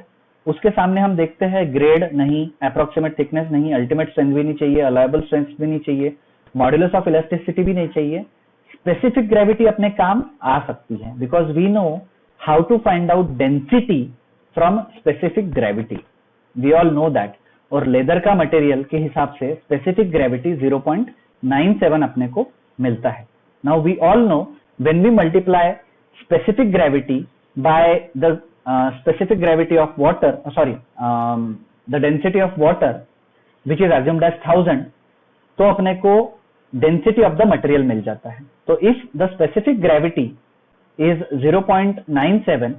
उसके सामने हम देखते हैं grade नहीं, अप्रोक्सीमेट थिकनेस नहीं, ultimate strength भी नहीं चाहिए, अलाउएबल स्ट्रेंथ भी नहीं चाहिए, मॉड्यूलस ऑफ इलास्टिसिटी भी नहीं चाहिए। स्पेसिफिक ग्रेविटी अपने काम आ सकती है, because we know how to find out density from specific gravity, we all know that. और लेदर का मटेरियल के हिसाब से स्पेसिफिक ग्रेविटी 0.97 अपने को मिलता है। Now we all know when we multiply specific gravity by the specific gravity of water, the density of water which is assumed as 1000, तो अपने को density of the material मिल जाता है। तो if the specific gravity is 0.97,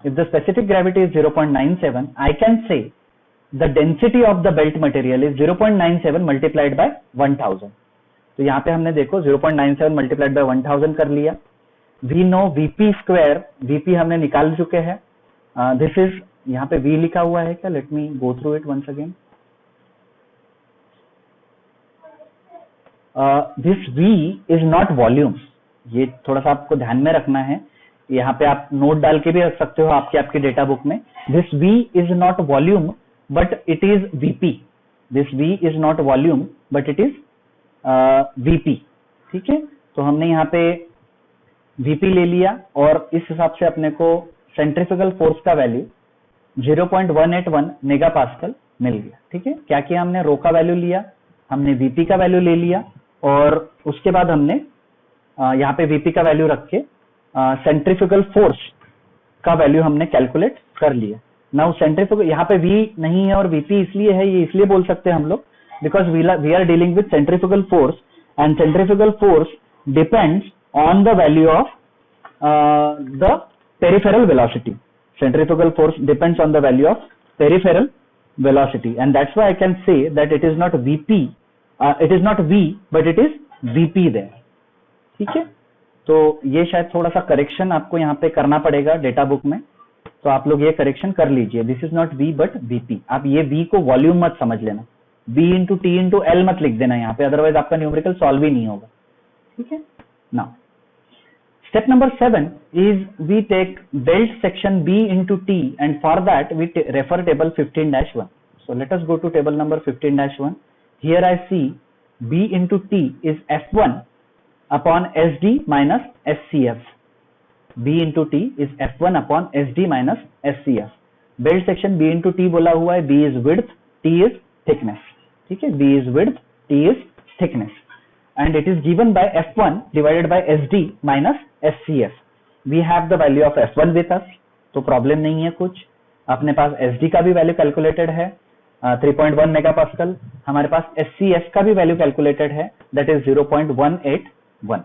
if the specific gravity is 0.97, I can say the density of the belt material is 0.97 multiplied by 1000। तो यहाँ पे हमने देखो 0.97 multiplied by 1000 कर लिया। We know VP square, VP हमने निकाल चुके हैं। दिस इज, यहाँ पे V लिखा हुआ है क्या? Let me go through it once again. This V is not volume, ये थोड़ा सा आपको ध्यान में रखना है। यहाँ पे आप नोट डाल के भी रख सकते हो आपके डेटा बुक में। This V is not volume but it is VP। This V is not volume but it is VP, ठीक है। तो हमने यहाँ पे VP ले लिया और इस हिसाब से अपने को सेंट्रीफ्यूगल फोर्स का वैल्यू 0.181 मेगापास्कल मिल गया, ठीक है। क्या किया हमने? रो का वैल्यू लिया, हमने VP का वैल्यू ले लिया, और उसके बाद हमने यहाँ पे VP का वैल्यू रख के सेंट्रीफ्यूगल फोर्स का वैल्यू हमने कैलकुलेट कर लिया। नाउ सेंट्रीफ्यूगल, यहाँ पे V नहीं है और VP इसलिए है, ये इसलिए बोल सकते हैं हम लोग because we are dealing with centrifugal force, and centrifugal force depends on the value of the peripheral velocity. Centrifugal force depends on the value of peripheral velocity, and that's why I can say that it is not Vp, it is not V, but it is Vp there. ठीक है, तो ये शायद थोड़ा सा correction आपको यहाँ पे करना पड़ेगा डेटा बुक में, तो आप लोग ये करेक्शन कर लीजिए. This is not V but Vp. आप ये V को वॉल्यूम मत समझ लेना, V into T into L मत लिख देना यहाँ पे, अदरवाइज आपका न्यूमेरिकल सॉल्व ही नहीं होगा. ठीक है. Now step number 7 is we take belt section B into T, and for that we refer table 15-1. So let us go to table number 15-1. Here I see B into T is F1 upon SD minus SCF. B into T is F1 upon SD minus SCF. Belt section B into T बोला हुआ है, B is width, T is thickness. ठीक है, B is width, T is thickness, and it is given by F1 divided by SD minus SCF. We have the value of F1 with us, तो problem नहीं है कुछ. अपने पास SD का भी value calculated है 3.1 मेगापास्कल. हमारे पास SCF का भी वैल्यू कैलकुलेटेड है, that is 0.181.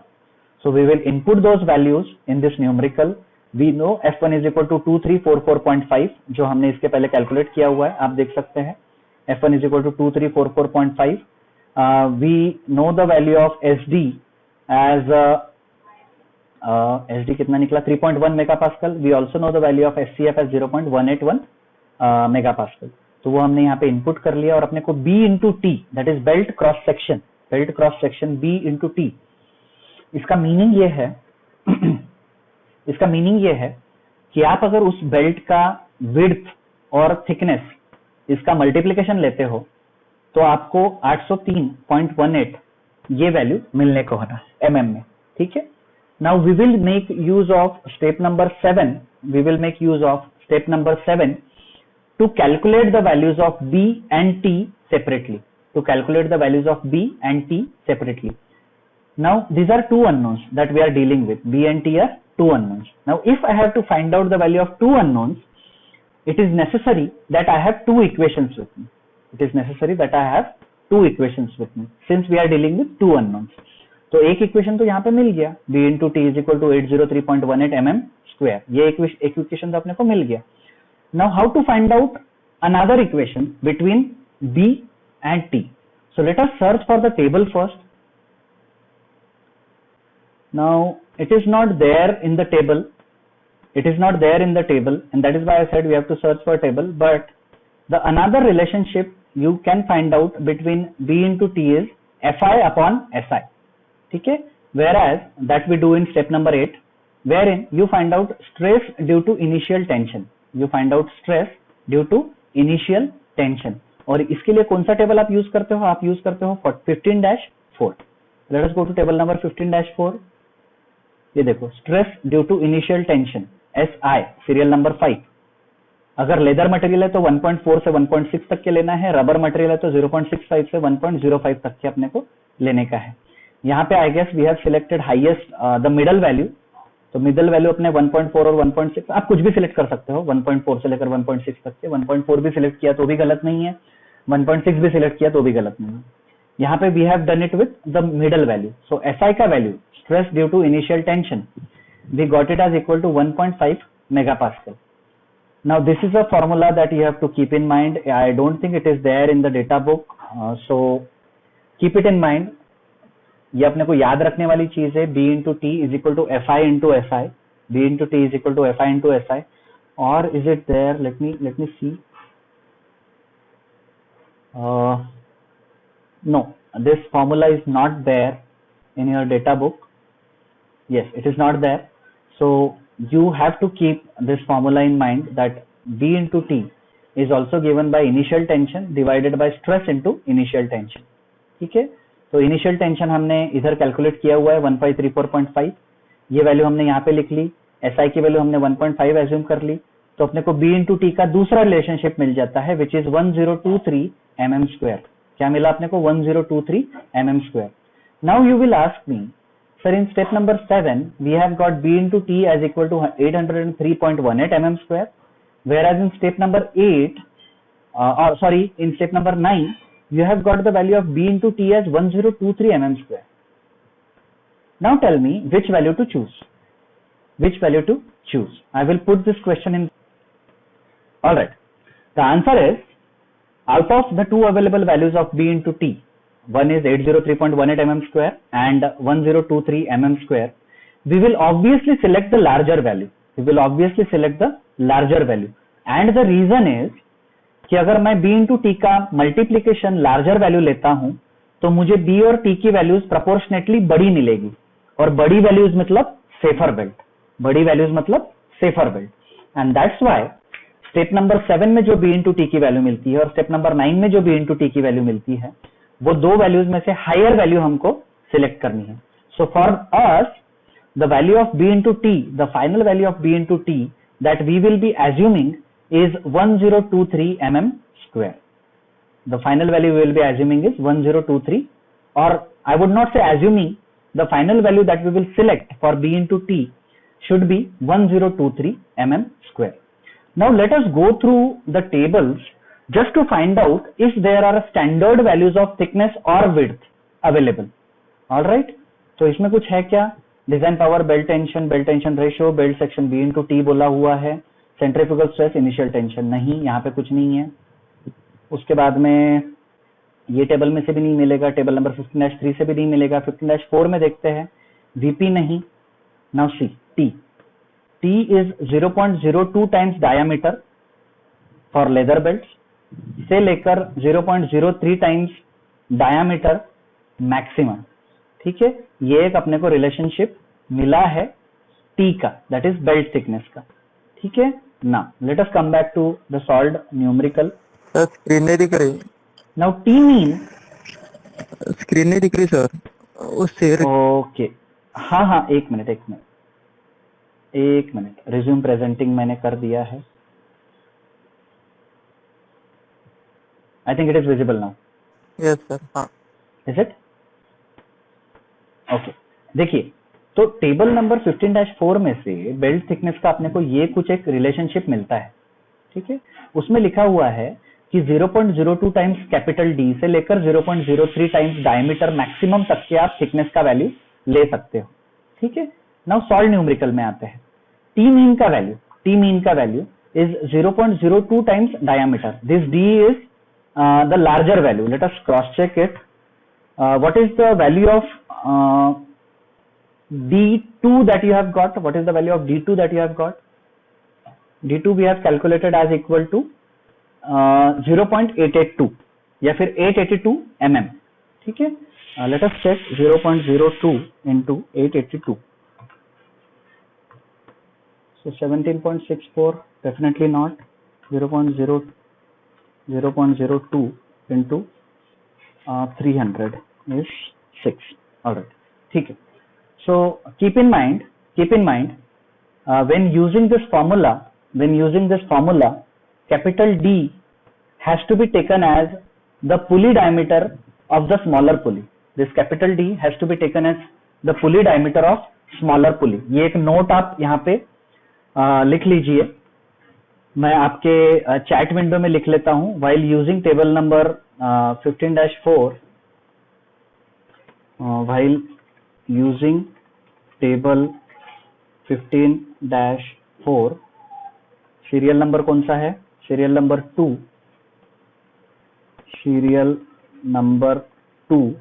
So we will input those values in this numerical. We know F1 is equal to 2344.5, जो हमने इसके पहले कैलकुलेट किया हुआ है, आप देख सकते हैं. F1 is equal to 2344.5. We know the value of SD as SD कितना निकला 3.1 megapascal. We also know the value of SCF as 0.181 megapascal. तो वो हमने यहाँ पे इनपुट कर लिया, और अपने को B into T, that is belt cross section B into T, इसका मीनिंग ये है इसका मीनिंग ये है कि आप अगर उस बेल्ट का विड्थ और थिकनेस इसका मल्टीप्लिकेशन लेते हो तो आपको 803.18 ये वैल्यू मिलने को होना mm में. ठीक है. Now we will make use of step number 7. We will make use of step number 7 to calculate the values of B and T separately. To calculate the values of B and T separately. Now these are two unknowns that we are dealing with. B and T are two unknowns. Now if I have to find out the value of two unknowns, it is necessary that I have two equations with me. It is necessary that I have two equations with me, since we are dealing with two unknowns. तो एक equation तो यहाँ पे मिल गया, B into T is equal to 803.18 mm square. ये एक equation तो अपने को मिल गया. Now how to find out another equation between B and T? So let us search for the table first. Now it is not there in the table. It is not there in the table, and that is why I said we have to search for a table. But the another relationship you can find out between B into T is Fi upon Si. ठीक है. Whereas that we do in step number 8, wherein you find out stress due to initial tension. You find out stress due to initial tension. और इसके लिए कौन सा table आप use करते हो? आप यूज करते हो 15-4. Let us go to table number 15-4. ये देखो, stress due to initial tension SI serial number 5. अगर लेदर मटेरियल है तो 1.4 से 1.6 तक के लेना है, रबर मटेरियल है तो 0.65 से 1.05 तक के अपने को लेने का है. यहाँ पे I guess we have selected highest the middle value. तो मिडल वैल्यू अपने 1.4 और 1.6, आप कुछ भी सिलेक्ट कर सकते हो 1.4 से लेकर 1.6 तक के. 1.4 भी सिलेक्ट किया तो भी गलत नहीं है, 1.6 भी सिलेक्ट किया तो भी गलत नहीं है. यहाँ पे we have done it with the middle value. So SI का value, stress due to initial tension, we got it as equal to 1.5 megapascal. Now this is a formula that you have to keep in mind. I don't think it is there in the data book, so keep it in mind. ये अपने को याद रखने वाली चीज है. B into T is equal to Fi into Si. B into T is equal to Fi into Si. Or is it there? Let me see. No, this formula is not there in your data book. Yes, it is not there. So you have to keep this formula in mind, that B into T is also given by initial tension divided by stress into initial tension. ठीक है. तो initial tension हमने इधर calculate किया हुआ है 1534.5. ये value हमने यहाँ पे लिख ली. SI की वैल्यू हमने 1.5 एज्यूम कर ली. तो अपने को B into T का दूसरा रिलेशनशिप मिल जाता है, विच इज 1023 mm square. क्या मिला अपने को? 1023 mm square. Now you will ask me, sir, in step number 7 we have got B into T as equal to 803.18 mm square, whereas in step number 8 in step number 9 you have got the value of b into t as 1023 mm square. Now tell me which value to choose. Which value to choose? I will put this question in. Alright. The answer is out of the two available values of b into t, one is 803.18 mm square and 1023 mm square. We will obviously select the larger value. We will obviously select the larger value. And the reason is कि अगर मैं b into t का multiplication larger value लेता हूं तो मुझे b और t की वैल्यूज प्रोपोर्शनेटली बड़ी मिलेगी, और बड़ी वैल्यूज मतलब सेफर बेल्ट, बड़ी वैल्यूज मतलब safer belt. And that's why step number 7 में जो b into t की वैल्यू मिलती है और स्टेप नंबर 9 में जो b into t की वैल्यू मिलती है, वो दो वैल्यूज में से हायर वैल्यू हमको सिलेक्ट करनी है. So for us the value of b into t, the final value of b into t that we will be assuming is 1023 mm square. The final value we will be assuming is 1023, or I would not say assuming, the final value that we will select for b into t should be 1023 mm square. Now let us go through the tables just to find out if there are standard values of thickness or width available. Alright, तो इसमें कुछ है क्या? Design power, belt tension ratio, belt section b into t बोला हुआ है, centrifugal stress, initial tension नहीं, यहाँ पे कुछ नहीं है. उसके बाद में ये टेबल में से भी नहीं मिलेगा, टेबल नंबर 15-3 से भी नहीं मिलेगा. 15-4 में देखते हैं, वीपी नहीं. Now see t, t is 0.02 times diameter for leather belt से लेकर 0.03 टाइम्स डायामीटर मैक्सिमम. ठीक है, ये एक अपने को रिलेशनशिप मिला है टी का, दैट इज बेल्ट थिकनेस का. ठीक है ना. Let us come back to the solved numerical. Sir screen नहीं दिख रही. नाउ टी मीन स्क्रीन नहीं दिख रही सर. उससे ओके, हाँ एक मिनट रिज्यूम प्रेजेंटिंग मैंने कर दिया है. I think it is visible now. Yes sir. हाँ, इज इट ओके. देखिए, तो टेबल नंबर 15-4 में से बेल्ट थिकनेस का अपने को ये कुछ एक रिलेशनशिप मिलता है. ठीक है, उसमें लिखा हुआ है कि 0.02 टाइम्स कैपिटल डी से लेकर 0.03 टाइम्स डायमीटर मैक्सिमम तक के आप थिकनेस का वैल्यू ले सकते हो. ठीक है. नाउ सॉल्व न्यूमेरिकल में आते हैं. टी मीन का value is 0.02 times diameter. This d is the larger value. Let us cross check it. What is the value of D2 that you have got? What is the value of D2 that you have got? D2 we have calculated as equal to 0.882 या फिर 882 mm. ठीक है. Let us check 0.02 into 882. So 17.64, definitely not. 0.02 into 300 is 6. Alright, ठीक है. So keep in mind when using this formula, capital D has to be taken as the pulley diameter of the smaller pulley. This capital D has to be taken as the pulley diameter of smaller pulley. ये एक note आप यहाँ पे लिख लीजिए. मैं आपके chat window में लिख लेता हूं. while using table number 15-4, while using table 15-4, serial number कौन सा है? Serial number 2. Serial number 2.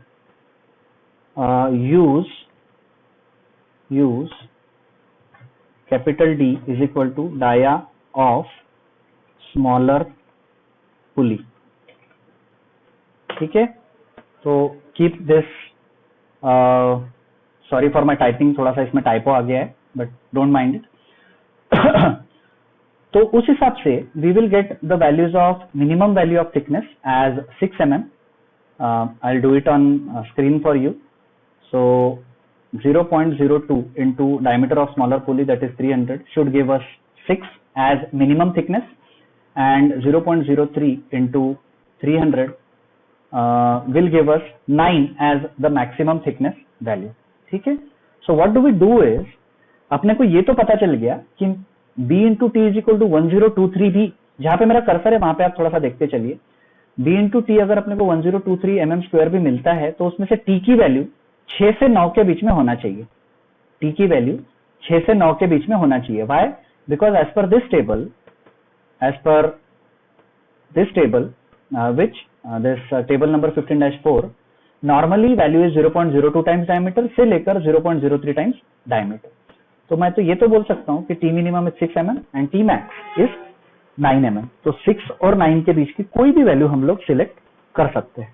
use capital D is equal to dia of smaller pulley. ठीक है. तो keep this. Sorry for my typing, थोड़ा सा इसमें टाइपो आ गया है, बट डोंट माइंड इट. तो उस हिसाब से we will get the values of minimum value of thickness as 6 mm. I will do it on screen for you. So 0.02 into diameter of smaller pulley, that is 300, should give us 6 as minimum thickness, and 0.03 into 300 will give us 9 as the maximum thickness value. ठीक है. So what do we do is, अपने को ये तो पता चल गया कि b into t is equal to 1023 भी, जहां पे मेरा कर्सर है वहां पे आप थोड़ा सा देखते चलिए. b इंटू टी अगर अपने को 1023 mm² भी मिलता है तो उसमें से t की वैल्यू 6 से 9 के बीच में होना चाहिए। t की वैल्यू 6 से 9 के बीच में होना चाहिए। Why? Because as per this table which this table number 15-4 normally value is 0.02 times diameter से लेकर 0.03 times diameter। तो मैं तो ये तो बोल सकता हूँ कि t minimum is 6 mm and t max is 9 mm। तो 6 और 9 के बीच की कोई भी वैल्यू हम लोग सिलेक्ट कर सकते हैं।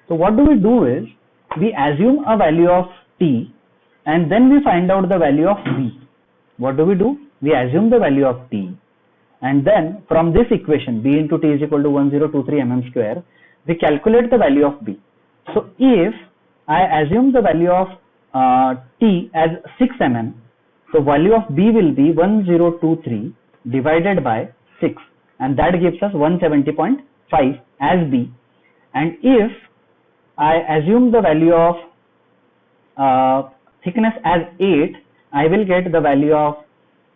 तो what do we do is we assume a value of t and then we find out the value of b। What do? We assume the value of t and then from this equation b into t is equal to 1023 mm², we calculate the value of b। So if I assume the value of t as 6 mm, so value of b will be 1023 divided by 6 and that gives us 170.5 as b। And if I assume the value of thickness as 8, I will get the value of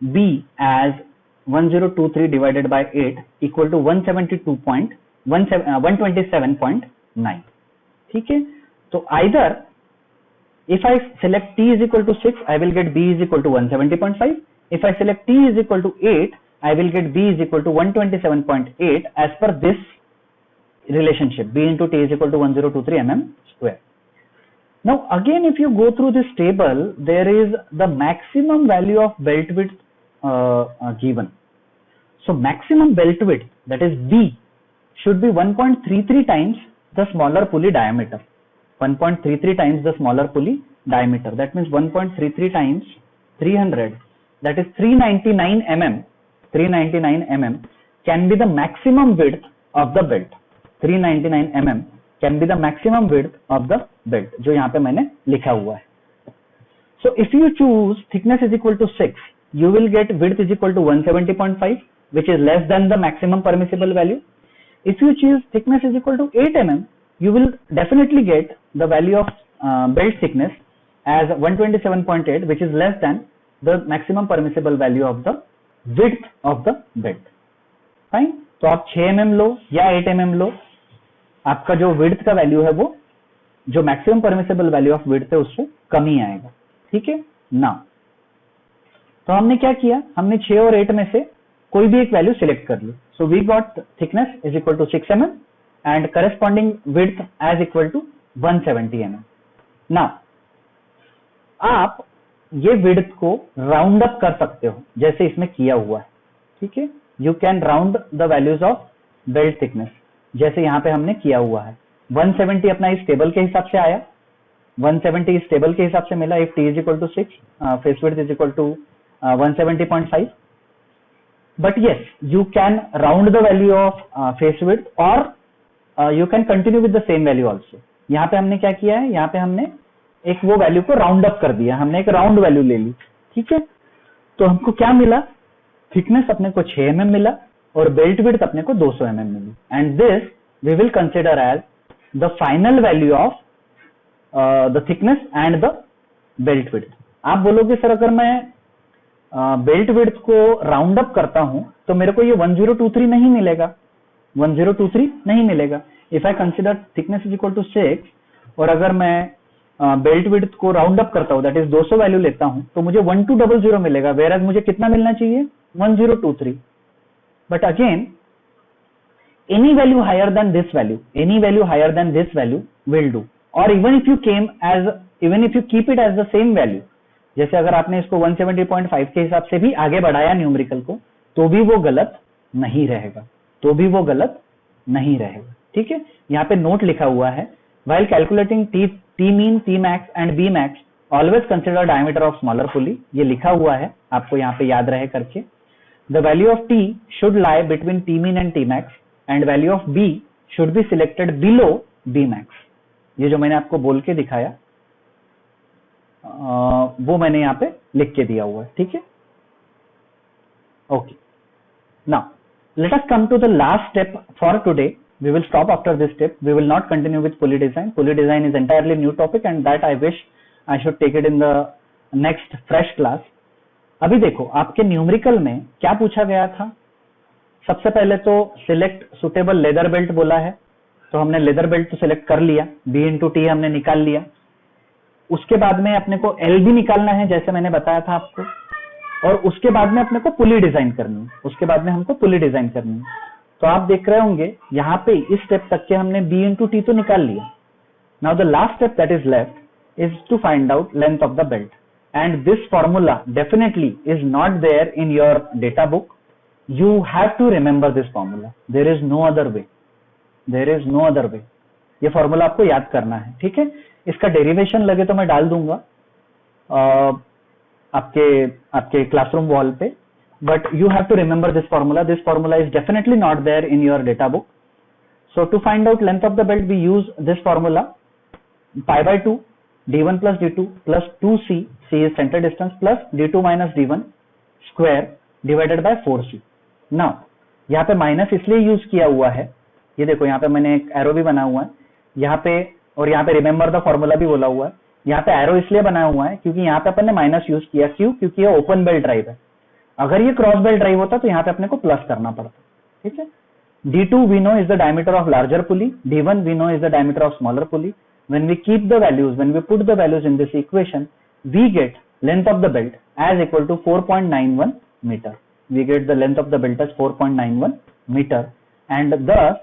b as 1023 divided by 8 equal to 127.9। ठीक है, तो either if I select t is equal to 6, I will get b is equal to 170.5। if I select t is equal to 8, I will get b is equal to 127.8 as per this relationship, b into t is equal to 1023 mm²। Now again, if you go through this table, there is the maximum value of belt width given। So maximum belt width, that is b, should be 1.33 times the smaller pulley diameter। 1.33 times the smaller pulley diameter, that means 1.33 times 300, that is 399 mm। 399 mm can be the maximum width of the belt। 399 mm can be the maximum width of the belt, जो यहाँ पे मैंने लिखा हुआ है। So if you choose thickness is equal to 6, you will get width is equal to 170.5, which is less than the maximum permissible value। If you choose thickness is equal to 8 mm, you will definitely get the value of belt thickness as 127.8, which is less than the maximum permissible value of the width of the belt। Fine। तो आप 6 mm लो या 8 mm लो, आपका जो width का value है वो जो maximum permissible value of width है उससे कम ही आएगा। ठीक है ना। तो हमने क्या किया, हमने 6 और 8 में से कोई भी एक वैल्यू सिलेक्ट कर ली। So we got thickness is equal to 6 mm and corresponding width as equal to 170 mm। ना आप ये विड्थ को राउंड अप कर सकते हो जैसे इसमें किया हुआ है। ठीक है, you can round the values of belt thickness जैसे यहाँ पे हमने किया हुआ है। 170 अपना इस टेबल के हिसाब से आया, 170 इस टेबल के हिसाब से मिला। If T is equal to 6, face width is equal to 170.5। But yes, you can round the value of face width और you can continue with the same value also. यहाँ पे हमने क्या किया है, यहाँ पे हमने एक वो वैल्यू को राउंड अप कर दिया, हमने एक राउंड वैल्यू ले ली। ठीक है, तो हमको क्या मिला, थिकनेस अपने को 6 mm मिला और बेल्ट विड्थ अपने को 200 mm मिली। And this we will consider as the final value of the thickness and the belt width. आप बोलोगे सर अगर मैं बेल्ट विड्थ को राउंड अप करता हूं तो मेरे को ये 1023 नहीं मिलेगा, 1023 नहीं मिलेगा। If I consider thickness is equal to 6 और अगर मैं बेल्ट विड्थ को राउंड अप करता हूं, दैट इज 200 वैल्यू लेता हूं, तो मुझे 1200 मिलेगा, वेयर एज मुझे कितना मिलना चाहिए, 1023। But again any value higher than this value, any value higher than this value will do, or even if you keep it as the same value, जैसे अगर आपने इसको 170.5 के हिसाब से भी आगे बढ़ाया न्यूमेरिकल को, तो भी वो गलत नहीं रहेगा, तो भी वो गलत नहीं रहेगा। ठीक है, यहाँ पे नोट लिखा हुआ है, while calculating T mean, T max and B max, always consider diameter of smaller pulley। ये लिखा हुआ है, आपको यहाँ पे याद रहे करके। The value of T should lie between T mean and T max and value of B should be selected below B max। ये जो मैंने आपको बोल के दिखाया वो मैंने यहाँ पे लिख के दिया हुआ है। ठीक है, okay. Now let us come to the last step for today। We will stop after this step, we will not continue with pulley design। Pulley design is entirely new topic and that I wish I should take it in the next fresh class। अभी देखो आपके numerical में क्या पूछा गया था। सबसे पहले तो सिलेक्ट सुटेबल लेदर बेल्ट बोला है, तो हमने लेदर बेल्ट तो सिलेक्ट कर लिया, B इंटू टी हमने निकाल लिया। उसके बाद में अपने को L भी निकालना है जैसे मैंने बताया था आपको, और उसके बाद में अपने को पुली डिजाइन करनी है, उसके बाद में हमको पुली डिजाइन करनी है। तो आप देख रहे होंगे यहाँ पे इस स्टेप तक के हमने B इंटू टी तो निकाल लिया। Now the last step that is left is to find out length of the belt, and this formula definitely is not there in your data book. You have to remember this formula, there is no other way, there is no other way. ये formula आपको याद करना है, ठीक है। इसका derivation लगे तो मैं डाल दूंगा आपके क्लासरूम वॉल पे, but you have to remember this formula. This formula is definitely not there in your data book. So to find out length of the belt, we use this formula: pi by 2 d1 plus d2 plus 2c, c is center distance, plus d2 minus d1 square divided by 4c. Now यहाँ पे minus इसलिए use किया हुआ है, ये देखो यहाँ पे मैंने एक एरो भी बना हुआ है यहाँ पे, और यहाँ पे रिमेंबर द फॉर्मूला भी बोला हुआ है। यहाँ पे एरो इसलिए बनाया हुआ है क्योंकि यहाँ पे अपन ने माइनस यूज किया, क्यों? क्योंकि ये ओपन बेल्ट ड्राइव है। अगर ये क्रॉस बेल्ट ड्राइव होता तो यहाँ पे अपने को प्लस करना पड़ता, ठीक है। D2 we know is the diameter of larger pulley, D1 we know is the diameter of smaller pulley. When we keep the values, when we put the values in this equation, we get length of the belt as equal to 4.91 meter. We get the length of the belt as 4.91 meter, and thus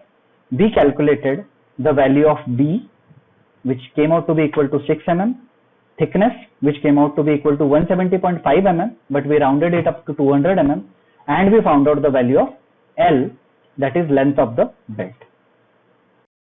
we calculated the value of B, which came out to be equal to 6 mm, thickness which came out to be equal to 170.5 mm, but we rounded it up to 200 mm, and we found out the value of L, that is length of the belt.